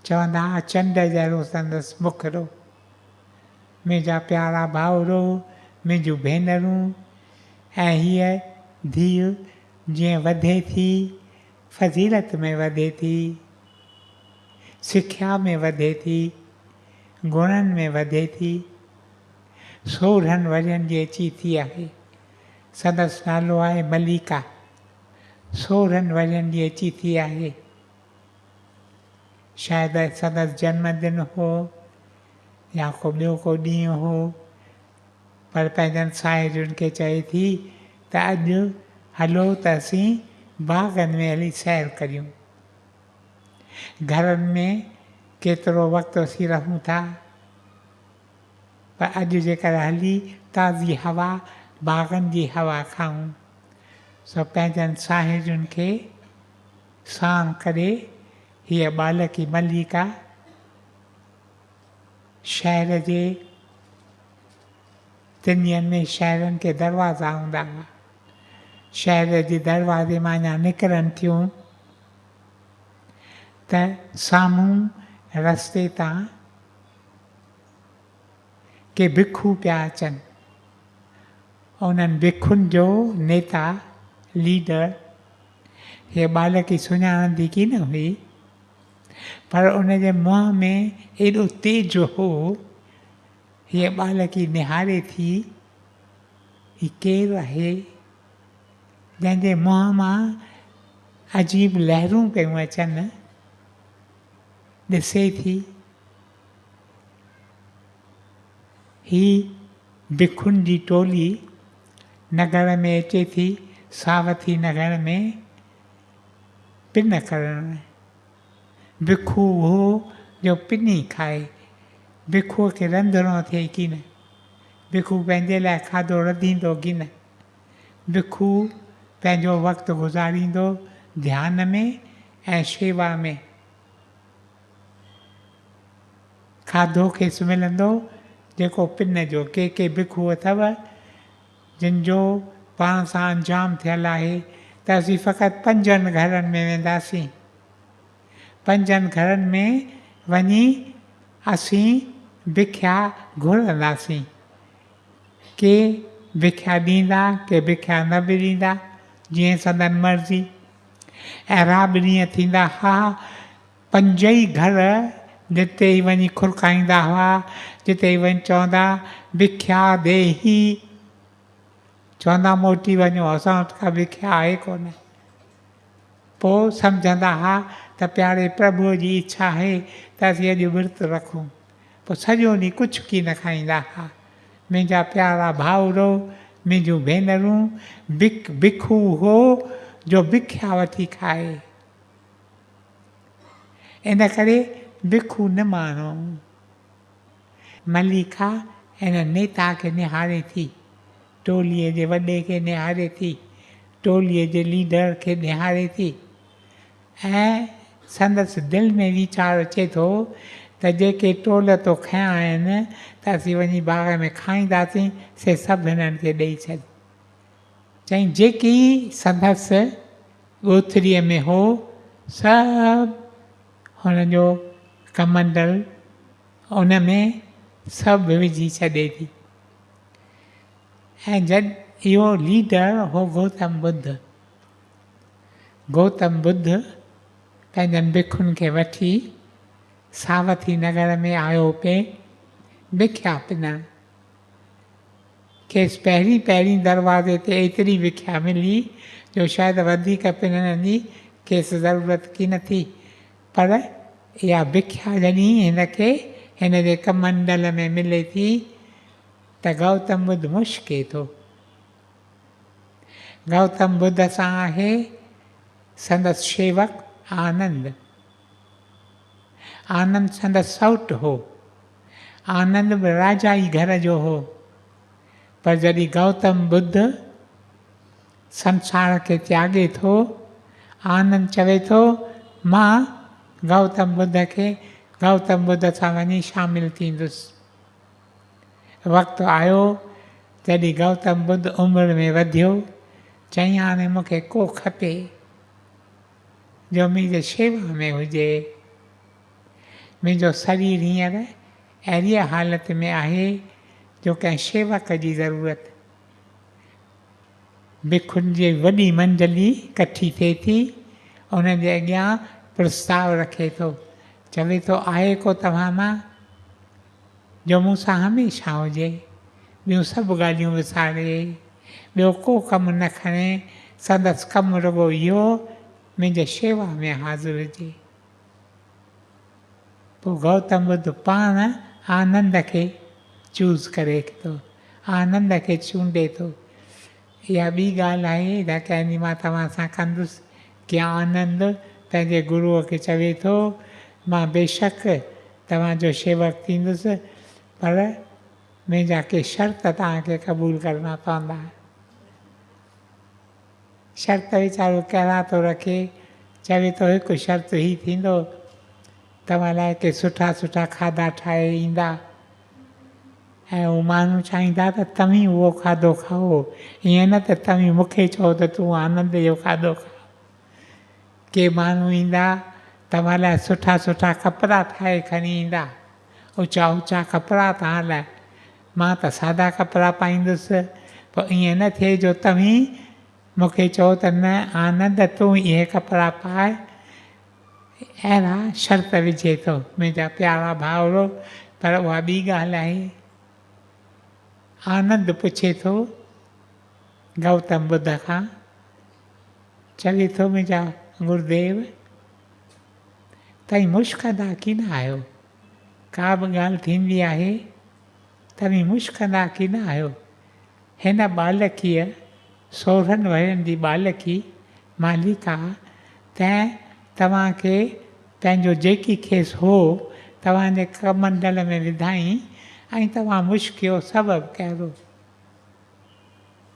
चवंदा हुआ चंड जहिड़ो संदसि मुखड़ो। मुंहिंजा प्यारा भाउरो, मुंहिंजूं भेनरूं, ऐं हीअ धीउ जीअं वधे थी, फज़ीलत में वधे थी, सिख्या में वधे थी, गुणनि में वधे थी, 16 वरनि जी अची थी आहे। संदसि नालो आहे मलिका। 16 वरनि जी अची थी आहे। शायदि संदसि जन्मदिन हो या को ॿियो को ॾींहुं हो, पर पंहिंजनि साहेड़ियुनि खे चए थी त अॼु हलो त असीं बाग़नि में हली सैर करियूं। घरनि में केतिरो वक़्तु असीं रहूं था, पर अॼु जेकर हली ताज़ी हवा, बाग़नि जी हवा खाऊं। सो पंहिंजनि साहेड़ियुनि खे साण करे हीअ बालकी मलिका शहर जे 3 में शहरनि के दरवाज़ा हूंदा हुआ। शहर जे दरवाज़े मां अञा निकिरनि थियूं त साम्हूं रस्ते तां के भिखू पिया अचनि। उन्हनि भिखुनि जो नेता लीडर हे बालकी सुञाणंदी की न हुई, पर उनजे मुंहं में एॾो तेज हो, हीअ बालकी निहारे थी ही केरु आहे, जंहिंजे मुंहं मां अजीब लहरूं पियूं अचनि, ॾिसे थी ही भिखुनि जी टोली नगर में अचे थी, सावथी नगर में पिन करण। भिखू हो जो पिनी खाए, भिखूअ खे रंधिणो थिए की न, भिखू पंहिंजे लाइ खाधो रधींदो की न, भिखू पंहिंजो वक़्तु गुज़ारींदो ध्यान में ऐं शेवा में। खाधो खेसि मिलंदो जेको पिन जो। के भिखू अथव जिन जो पाण सां अंजाम थियल आहे त असीं फ़क़ति 5 घरनि में वेंदासीं, 5 घरनि में वञी असीं भिख्या घुरंदासीं, के भिख्या ॾींदा के भिख्या न बि ॾींदा, जीअं संदन मर्ज़ी। अहिड़ा बि ॾींहं थींदा हुआ 5 ई घर जिते ई वञी खुरकाईंदा हुआ, जिते ई वञी चवंदा भिख्या देही, चवंदा मोटी वञो, असां वटि का भिख्या आहे कोन। पोइ सम्झंदा हुआ त प्यारे प्रभुअ जी इच्छा आहे त असीं अॼु विर्तु रखूं, पोइ सॼो ॾींहुं कुझु की न खाईंदा हुआ। मुंहिंजा प्यारा भाउरो, मुंहिंजूं भेनरूं, भिखू हो जो भिख्या वठी खाए। इन करे भिखू न मानो। मलिका हिन नेता खे निहारे थी, टोलीअ जे वॾे खे निहारे थी, टोलीअ जे लीडर खे निहारे थी, ऐं संदसि दिलि में वीचार अचे थो त जेके टोल तो खयां आहिनि त असीं वञी बाग़ में खाईंदासीं, से सभु हिननि खे ॾेई छॾ। चई जेकी संदसि ॻोथरीअ में हो सभु हुनजो कमंडल उन में सभु विझी छॾे थी। ऐं जॾहिं इहो लीडर हो गौतम बुद्ध, गौतम बुद्ध पंहिंजनि भिखुनि खे वठी सावथी नगर में आयो पे भिख्या पिनण। खेसि पहिरीं दरवाज़े ते एतिरी भिख्या मिली जो शायदि वधीक पिनण जी खेसि ज़रूरत की न थी, पर इहा भिख्या जॾहिं हिनखे हिन जे कमंडल में मिले थी त गौतम बुद्ध मुश्के थो। गौतम बुद्ध सां आहे संदसि शेवक आनंद। आनंद संदसि सौटु हो। आनंद बि राजा ई घर जो हो, पर जॾहिं गौतम बुद्ध संसार खे त्यागे थो, आनंद चवे थो मां गौतम बुद्ध सां वञी शामिल थींदुसि। वक़्तु आयो जॾहिं गौतम बुद्ध उमिरि में वधियो, चई हाणे मूंखे को खपे जो मुंहिंजे शेवा में हुजे। मुंहिंजो शरीर हींअर अहिड़ी हालति में आहे जो कंहिं शेवक जी ज़रूरत। भिखुनि जी वॾी मंडली इकट्ठी थिए थी, उन्हनि जे अॻियां प्रस्ताव रखे थो, चवे थो आहे को तव्हां मां जो मूंसां हमेशह हुजे, ॿियूं सभु ॻाल्हियूं विसारे, ॿियो को कमु न खणे, संदसि कमु रुॻो इहो मुंहिंजे शेवा में हाज़िर हुजे। पोइ गौतम बुद्ध पाण आनंद खे चूज़ करे थो, आनंद खे चूंडे थो। इहा ॿी ॻाल्हि आहे त कंहिं ॾींहुं मां तव्हां सां कंदुसि कि आनंद पंहिंजे गुरूअ खे चवे थो मां बेशक तव्हांजो शेवक थींदुसि, पर मुंहिंजा के शर्त तव्हांखे क़बूल करणा पवंदा। शर्त वीचारो कहिड़ा थो रखे, चवे थो हिकु शर्त ई थींदो, तव्हां लाइ के सुठा सुठा खाधा ठाहे ईंदा ऐं उहे माण्हू चाहींदा त तव्हीं उहो खाधो खाओ, ईअं न त तव्हीं मूंखे चओ त तूं आनंद जो खाधो खा। के माण्हू ईंदा तव्हां लाइ सुठा सुठा कपिड़ा ठाहे खणी ईंदा, ऊचा ऊचा कपिड़ा तव्हां लाइ, मां त सादा कपिड़ा पाईंदुसि, पोइ ईअं न थिए जो तव्हीं मूंखे चओ त न आनंद तूं इहे कपिड़ा पाए, अहिड़ा शर्त विझे थो मुंहिंजा प्यारा भाउरो। पर उहा ॿी ॻाल्हि आहे। आनंद पुछे थो गौतम बुद्ध खां, चवे थो मुंहिंजा गुरुदेव तव्हीं मुश्कंदा कीन आहियो, का बि ॻाल्हि थींदी आहे तव्हीं मुश्कंदा कीन आहियो। हिन बालकीअ 16 वरनि जी बालकी मालिका तंहिं तव्हांखे पंहिंजो जेकी खेसि हो तव्हांजे कमंडल में विधाई ऐं तव्हां मुश्कियो सबबु कहिड़ो।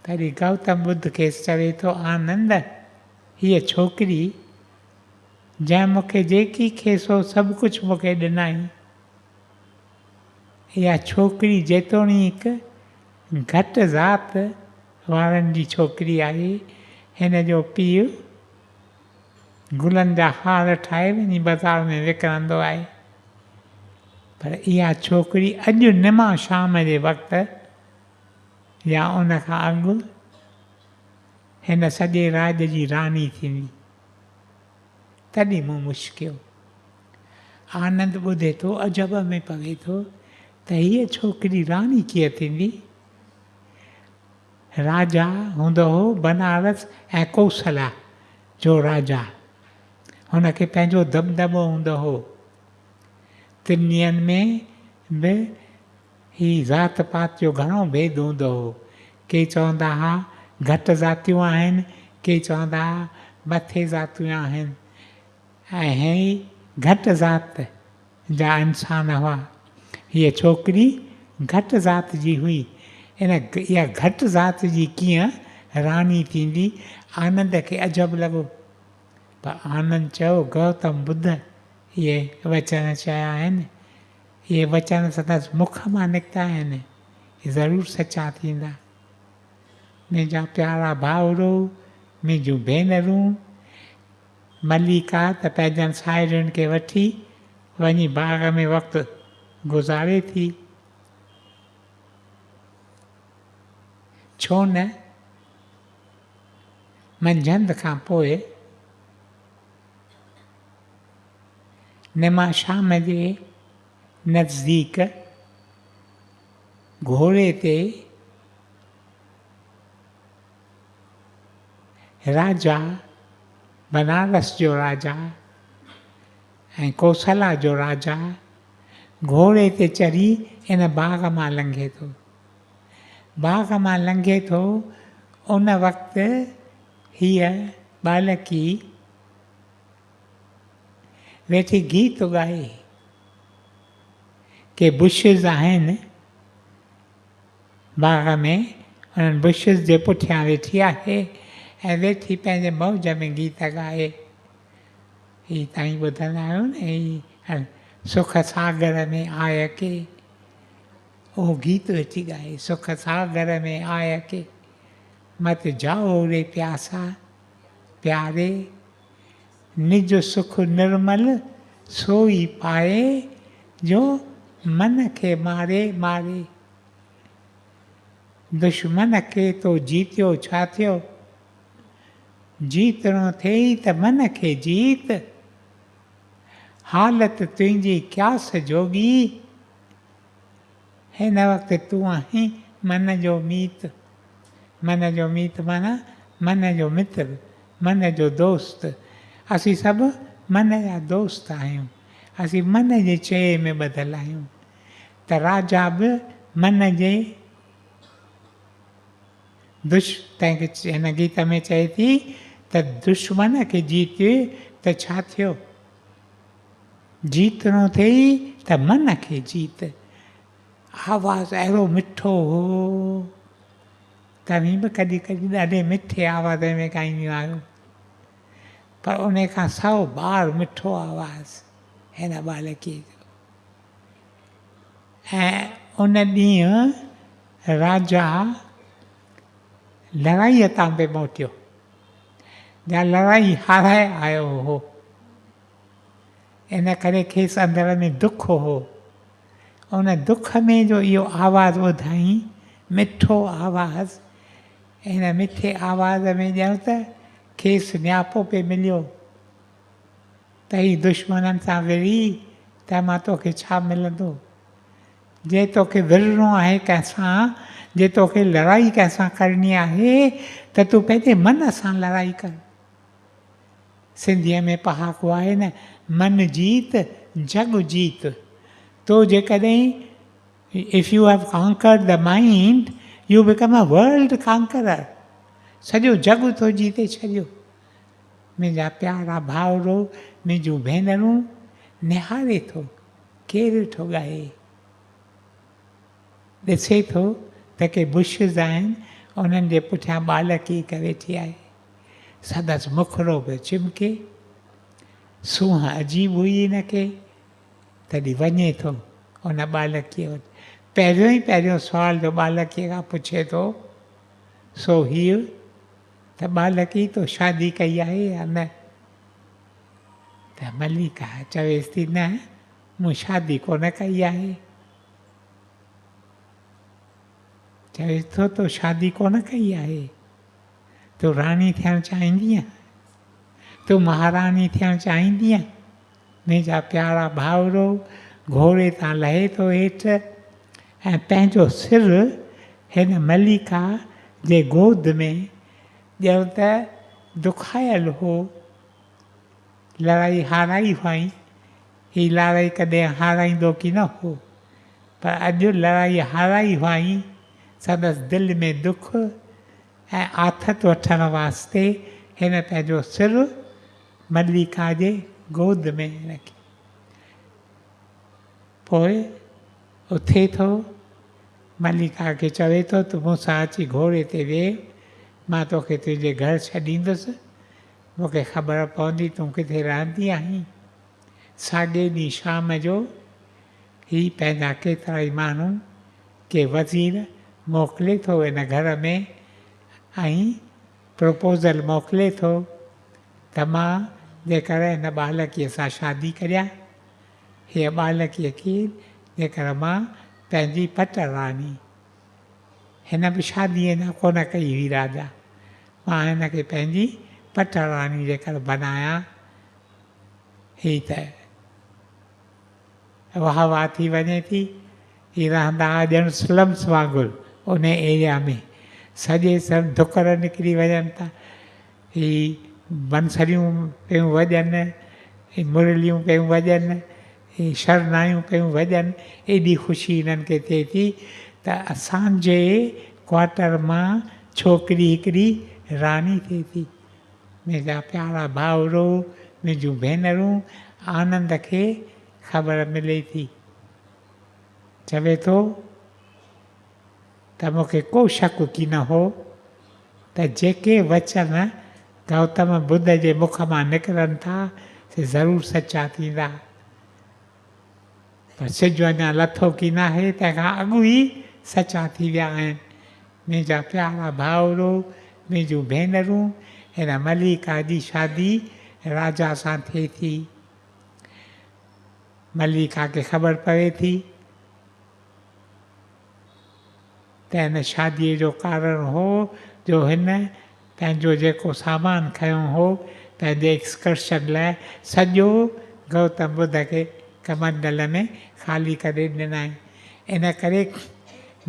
तॾहिं गौतम बुद्ध खेसि चवे थो आनंद, हीअ छोकिरी जंहिं मूंखे जेकी खेसि हो सभु कुझु मूंखे ॾिनई, इहा छोकिरी जेतोणीकि घटि ज़ात वारनि जी छोकिरी आहे। हिन जो पीउ गुलनि जा हार ठाहे वञी बाज़ारि में विकिणंदो आहे, पर इहा छोकिरी अॼु निमा शाम जे वक़्तु या उन खां अॻु हिन सॼे राज जी राणी थींदी। तॾहिं मूं मुश्कियो। आनंद ॿुधे थो, अजब में पवे थो त हीअ छोकिरी राणी कीअं थींदी। राजा हूंदो हो बनारस ऐं कौशला जो राजा, हुनखे पंहिंजो दबदबो हूंदो हो। तिनियनि में बि ही ज़ात पात जो घणो भेद हूंदो हो। के चवंदा हुआ घटि ज़ातियूं आहिनि, के चवंदा हुआ मथे ज़ातियूं आहिनि, ऐं ही घटि ज़ात जा इंसान हुआ। हीअ छोकिरी घटि ज़ात जी हुई। इहा घटि ज़ात जी कीअं राणी थींदी। आनंद खे अजब लॻो, पर आनंद चयो गौतम बुद्ध इहे वचन चया आहिनि, इहे वचन संदसि मुख मां निकिता आहिनि, ज़रूरु सचा थींदा। मुंहिंजा प्यारा भाउरो, मुंहिंजूं भेनरूं, मल्लिका त पंहिंजनि साहेड़ियुनि खे वठी वञी बाग़ में वक़्तु गुज़ारे थी। छो न मंझंदि खां पोइ निमा शाम जे नज़दीक घोड़े ते राजा, बनारस जो राजा ऐं कौशला जो राजा घोड़े ते चढ़ी इन बाग़ मां लंघे थो। बाग़ मां लंघे थो, उन वक़्तु हीअ बालकी वेठी गीत ॻाए। के बुशिस आहिनि बाग़ में, उन्हनि बुशिस जे पुठियां वेठी आहे ऐं वेठी पंहिंजे मौज में गीत ॻाए। हीअ तव्हां ॿुधंदा आहियो न, हीअ सुख सागर में आय के, उहो गीत वेठी ॻाए, सुख सागर में आय के मत जाओ रे प्यासा प्यारे, निज सुख निर्मल सोई पाए, जो मन खे मारे मारे। दुश्मन खे तो जीतियो छा थियो, जीतणो थिए त मन खे जीत, हालत तुंहिंजी क्यास जोगी, हिन वक़्तु तूं आहीं मन जो मीत। मन जो मीत माना मन जो मित्र, मन जो दोस्त। असीं सभु मन जा दोस्त आहियूं, असीं मन जे चए में ॿधियल आहियूं। त राजा बि मन जे तंहिंखे हिन गीत में चए थी त दुश्मन खे जीते त छा थियो, जीतणो थिए त मन खे जीत। आवाज़ु अहिड़ो मिठो हो, तव्हीं बि कॾहिं कॾहिं ॾाढे मिठे आवाज़ में ॻाईंदियूं आहियो, पर उन खां 100 बार मिठो आवाज़ु हिन बालकीअ जो। ऐं उन ॾींहुं राजा लड़ाईअ तां पे मोटियो, या लड़ाई हाराए आयो हो, इन करे खेसि अंदर में दुख हो। उन दुख में जो इहो आवाज़ु ॿुधाई, मिठो आवाज़ु, हिन मिठे आवाज़ में ॼण त खेसि नियापो पे मिलियो त ही दुश्मननि सां विड़ी त मां तोखे छा मिलंदो। जे तोखे विढ़णो आहे कंहिंसां, जे तोखे लड़ाई कंहिंसां करणी आहे त तूं पंहिंजे मन सां लड़ाई कर। सिंधीअ में पहाको आहे न, मन जीत जग जीत। तो जेकॾहिं if you have conquered the mind you become a world conqueror, सॼो जग थो जीते छॾियो। मुंहिंजा प्यारा भाउरो, मुंहिंजूं भेनरूं, निहारे थो केरु थो ॻाए, ॾिसे थो त के बुशिस आहिनि, उन्हनि जे पुठियां बालकी हिकु वेठी आहे, संदसि मुखड़ो पियो चिमके, सूंहं अजीब हुई हिनखे, तॾहिं वञे थो उन बालकीअ वटि। पहिरियों सुवाल जो बालकीअ खां पुछे थो, सो हीउ त बालकी तो शादी कई आहे या न? त मलिका चवेसि थी न, मूं शादी कोन कई आहे। चवेसि थो तो शादी कोन कई आहे, तूं राणी थियणु चाहींदीअ, तूं महाराणी थियणु चाहींदीअ? मुंहिंजा प्यारा भाउरो, घोड़े तां लहे थो हेठि ऐं पंहिंजो सिर हिन मलिका जे गोद में, ॼण त दुखायल हो, लड़ाई हाराई हुई, ही लड़ाई कॾहिं हाराईंदो की न हो, पर अॼु लड़ाई हाराई हुई, संदसि दिलि में दुख ऐं आथत वठण वास्ते हिन पंहिंजो सिर मलिका जे गोद में रखी। पोइ उथे थो, मलिका खे चवे थो तूं मूंसां अची घोड़े ते वेह, मां तोखे तुंहिंजे घर छॾींदुसि, मूंखे ख़बर पवंदी तूं किथे रहंदी आहीं। साॻे ॾींहुं शाम जो ही पंहिंजा केतिरा ई माण्हू, के वज़ीर मोकिले थो हिन घर में, ऐं प्रपोज़ल मोकिले थो त मां जेकर हिन बालकीअ सां शादी करियां, हीअ बालकीअ खे जेकर मां पंहिंजी पट राणी, हिन बि शादी अञा कोन कई हुई राजा, मां हिनखे पंहिंजी पट राणी जेकर बनायां, ही त वाह वाह थी वञे थी। ही रहंदा ॼण स्लम्स वांगुरु उन एरिया में, सॼे सभु धुकर निकिरी वञनि था, ही बंसरियूं पियूं वॼनि, ही मुरलियूं पियूं वॼनि, ही शरनायूं पियूं वॼनि, एॾी ख़ुशी हिननि खे थिए थी त असांजे क्वार्टर मां छोकिरी हिकिड़ी राणी थिए थी। मुंहिंजा प्यारा भाउरो, मुंहिंजूं भेनरूं, आनंद खे ख़बर मिले थी। चवे थो त मूंखे को शक की न हो त जेके वचन गौतम बुद्ध जे मुख मां निकिरनि था से ज़रूरु सचा थींदा, पर सिजु अञा लथो की न आहे, तंहिंखां अॻु ई सचा थी विया आहिनि। मुंहिंजा प्यारा भाउरो, मुंहिंजूं भेनरूं, हिन मलिका जी शादी राजा सां थिए थी। मलिका खे ख़बर पवे थी त हिन शादीअ जो कारण हो जो हिन पंहिंजो जेको सामान खयो हो पंहिंजे एक्सकर्शन लाइ, सॼो गौतम बुद्ध खे कमंडल में ख़ाली करे ॾिनई। इन करे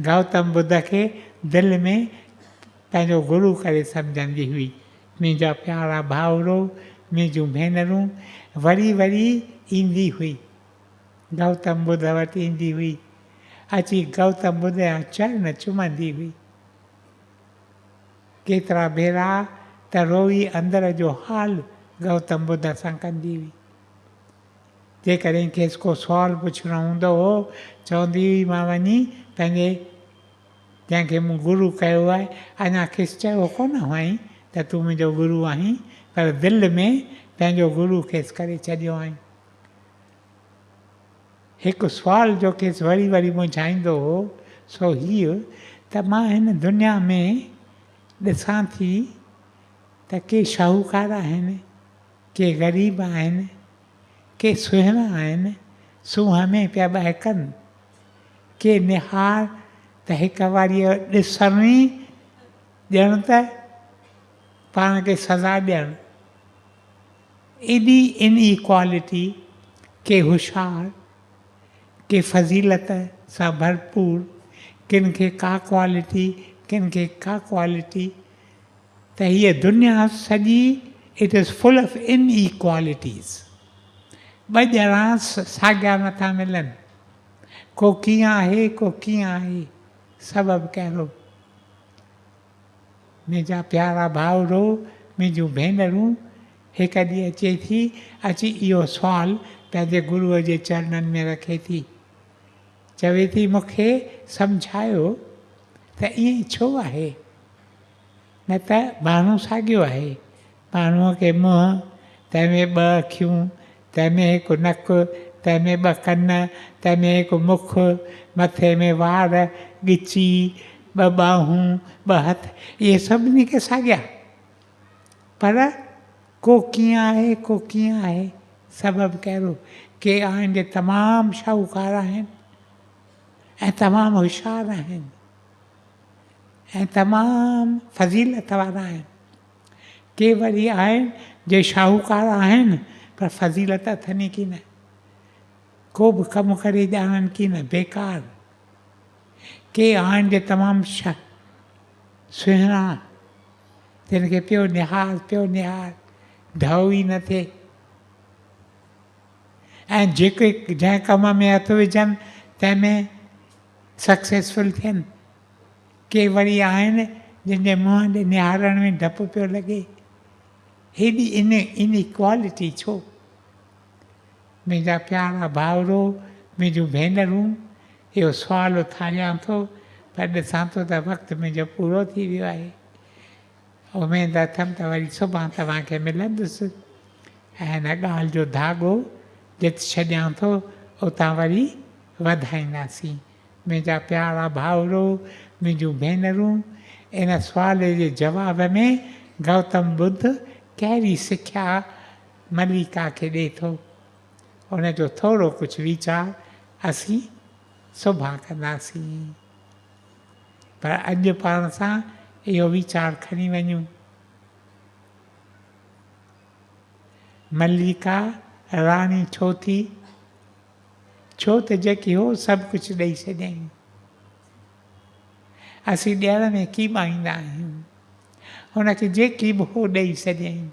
गौतम बुद्ध खे दिलि में पंहिंजो गुरू करे सम्झंदी हुई। मुंहिंजा प्यारा भाउरो, मुंहिंजूं भेनरूं, वरी वरी ईंदी हुई, गौतम बुद्ध वटि ईंदी हुई, अची गौतम बुद्ध जा चरण चुमंदी हुई। केतिरा भेरा त रोई अंदर जो हाल गौतम बुद्ध सां कंदी हुई। जेकॾहिं खेसि को सुवालु पुछिणो हूंदो हो, चवंदी हुई मां वञी पंहिंजे जंहिंखे मूं गुरू कयो आहे, अञा खेसि चयो कोन हुअईं त तूं मुंहिंजो गुरू आहीं, पर दिलि में पंहिंजो गुरू खेसि करे छॾियो आहीं। हिकु सुवाल जो खेसि वरी वरी मुंझाईंदो हो सो हीउ त मां हिन दुनिया में ॾिसां थी त के शाहूकार आहिनि, के ग़रीब आहिनि, के सुहिणा आहिनि, सूंहं में पिया बहकनि, के निहार त हिकु वारी ॾिसण ई ॼण त पाण खे सज़ा ॾियणु। एॾी इनइक्वालिटी, के होशियारु, के फज़ीलत सां भरपूर, किन खे का क्वालिटी, किन खे का क्वालिटी, त हीअ दुनिया सॼी it is full of inequalities. ॿ ॼणा साॻिया नथा मिलनि, को कीअं आहे, को कीअं आहे, सबबु कहिड़ो। मुंहिंजा प्यारा भाउरो, मुंहिंजूं भेनरूं, हिकु ॾींहुं अचे थी, अची इहो सुवालु पंहिंजे गुरूअ जे चरणनि में रखे थी, चवे थी मूंखे सम्झायो त ईअं छो आहे, न त माण्हू साॻियो आहे, माण्हूअ खे मुंहुं, तंहिंमें ॿ अखियूं, तंहिंमें हिकु नकु, तंहिंमें ॿ कन, तंहिंमें हिकु मुखु, मथे में वार, ॻिची, ॿ ॿाहूं, ॿ हथ, इहे सभिनी खे साॻिया, पर को कीअं आहे, को कीअं आहे, सबबु कहिड़ो। के आहिनि जे तमामु शाहूकार आहिनि ऐं तमामु होशियारु आहिनि ऐं तमामु फज़ीलत वारा आहिनि, के वरी आहिनि जे शाहूकार आहिनि पर फज़ीलत अथनि की न, को बि कमु करे ॼाणनि की न, बेकार। के आहिनि जे तमामु सुहिणा, तिन खे पियो निहार, पियो निहार, ढव ई न थिए, ऐं जेके जंहिं कम में हथु विझनि तंहिंमें सक्सेसफुल थियनि। के वरी आहिनि जंहिंजे मुंहं ॾे निहारण में डपु पियो लॻे, हेॾी इनइक्वालिटी छो। मुंहिंजा प्यारा भाउरो, मुंहिंजूं भेनरूं, इहो सुवालु उथारियां थो, पर ॾिसां थो त वक़्तु मुंहिंजो पूरो थी वियो आहे। उमेदु अथमि त वरी सुभाणे तव्हांखे मिलंदुसि ऐं हिन ॻाल्हि जो धाॻो जिते छॾियां थो उतां वरी वधाईंदासीं। मुंहिंजा प्यारा भाउरो, मुंहिंजूं भेनरूं, इन सुवाल जे जवाब में गौतम बुद्ध कहिड़ी सिख्या मलिका खे ॾिए थो, उनजो थोरो कुझु वीचार असीं सुभाणे कंदासीं, पर अॼु पाण सां इहो वीचार खणी वञूं। मलिका राणी छो थी? छो त जेकी हो सभु कुझु ॾेई छॾियईं। असीं ॾियण में कीमाईंदा आहियूं, हुनखे जेकी बि हो ॾेई छॾियईं।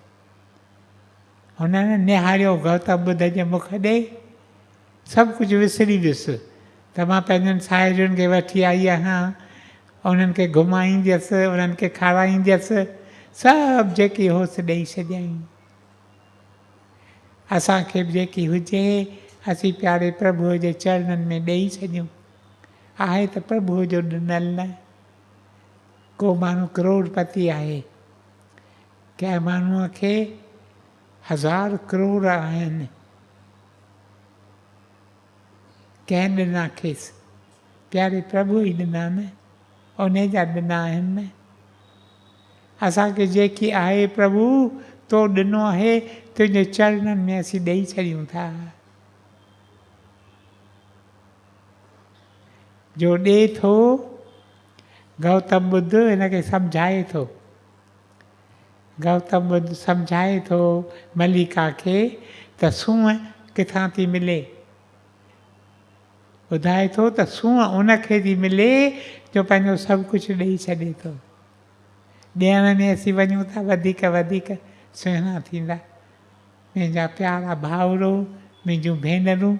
हुन निहारियो गौतम बुद्ध जे मुख ॾे, सभु कुझु विसरी वियुसि त मां पंहिंजनि साहेड़ियुनि खे वठी आई आहियां, उन्हनि खे घुमाईंदसि, उन्हनि खे खाराईंदसि, सभु जेकी होसि ॾेई छॾियईं। असांखे बि जेकी हुजे असीं प्यारे प्रभुअ जे चरणनि में ॾेई छॾियूं। आहे त प्रभुअ जो ॾिनल न। को माण्हू करोड़पति आहे, कंहिं माण्हूअ खे 1000 करोड़ आहिनि, कंहिं ॾिना खेसि, प्यारे प्रभु ई ॾिना न, उन जा ॾिना आहिनि न। असांखे जेकी आहे प्रभु तो ॾिनो आहे, तुंहिंजे चरणनि में असीं ॾेई छॾियूं था। जो ॾिए थो, गौतम बुद्ध हिनखे सम्झाए थो। गौतम बुद्ध सम्झाए थो मलिका खे त सूंहं किथां थी मिले। ॿुधाए थो त सूंहं उनखे थी मिले जो पंहिंजो सभु कुझु ॾेई छॾे थो। ॾियण में असीं वञूं था वधीक वधीक सुहिणा थींदा। मुंहिंजा प्यारा भाउरो, मुंहिंजूं भेनरूं,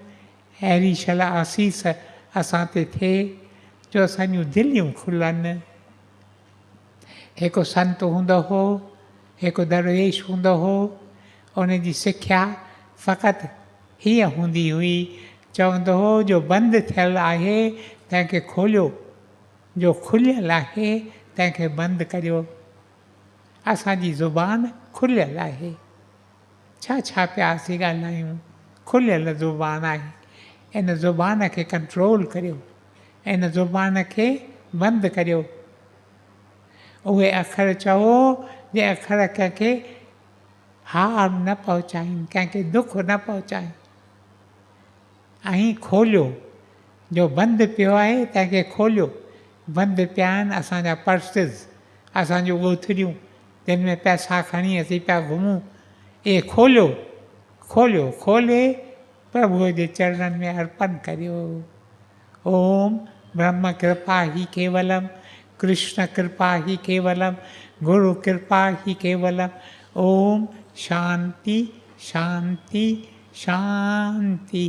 अहिड़ी शला आसीस असां ते थिए जो असांजूं दिलियूं खुलनि। हिकु संत हूंदो हो, हिकु दरवेश हूंदो हो, उनजी सिख्या फ़क़ति हीअ हूंदी हुई, चवंदो हो जो बंदि थियलु आहे तंहिंखे खोलियो, जो खुलियलु आहे तंहिंखे बंदि करियो। असांजी ज़ुबान खुलियलु आहे, छा छा पिया असीं ॻाल्हायूं, खुलियलु ज़ुबान आहे। इन ज़ुबान खे कंट्रोल करियो, इन ज़ुबान खे बंदि करियो। उहे अखर चवो जे अखर कंहिंखे हार न पहुचाइनि, कंहिंखे दुख न पहुचाइनि। ऐं खोलियो, जो बंदि पियो आहे तंहिंखे खोलियो। बंदि पिया आहिनि असांजा पर्सिस, असांजूं ॻोथरियूं जिन में पैसा खणी असीं पिया घुमूं, इहे खोलियो, खोलियो, खोले प्रभुअ जे चरणनि में अर्पण करियो। ओम ब्रह्म कृपा ही केवलम, कृष्ण कृपा ही केवलम, गुरु कृपा ही केवलम। ओम शांति शांति शांति।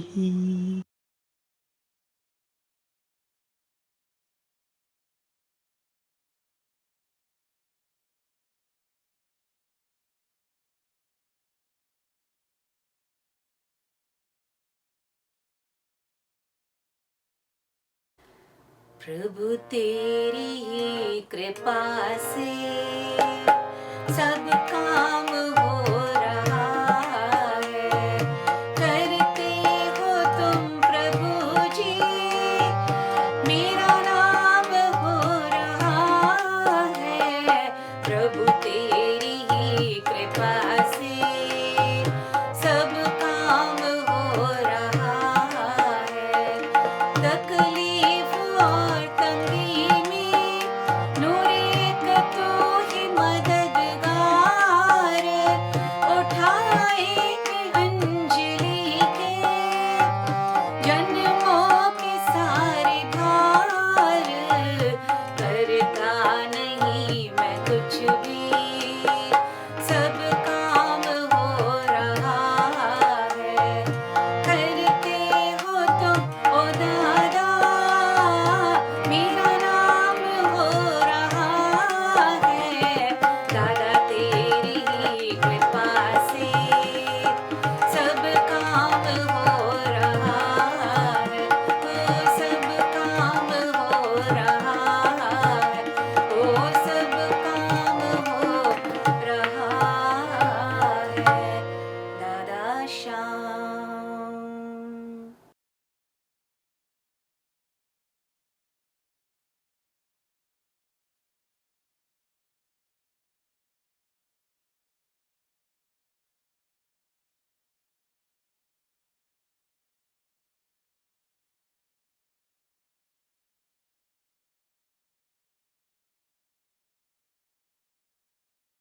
प्रभु तेरी ही कृपा से सब काम हो रहा है। करते हो तुम प्रभु जी, मेरा नाम हो रहा है। प्रभु तेरी ही कृपा से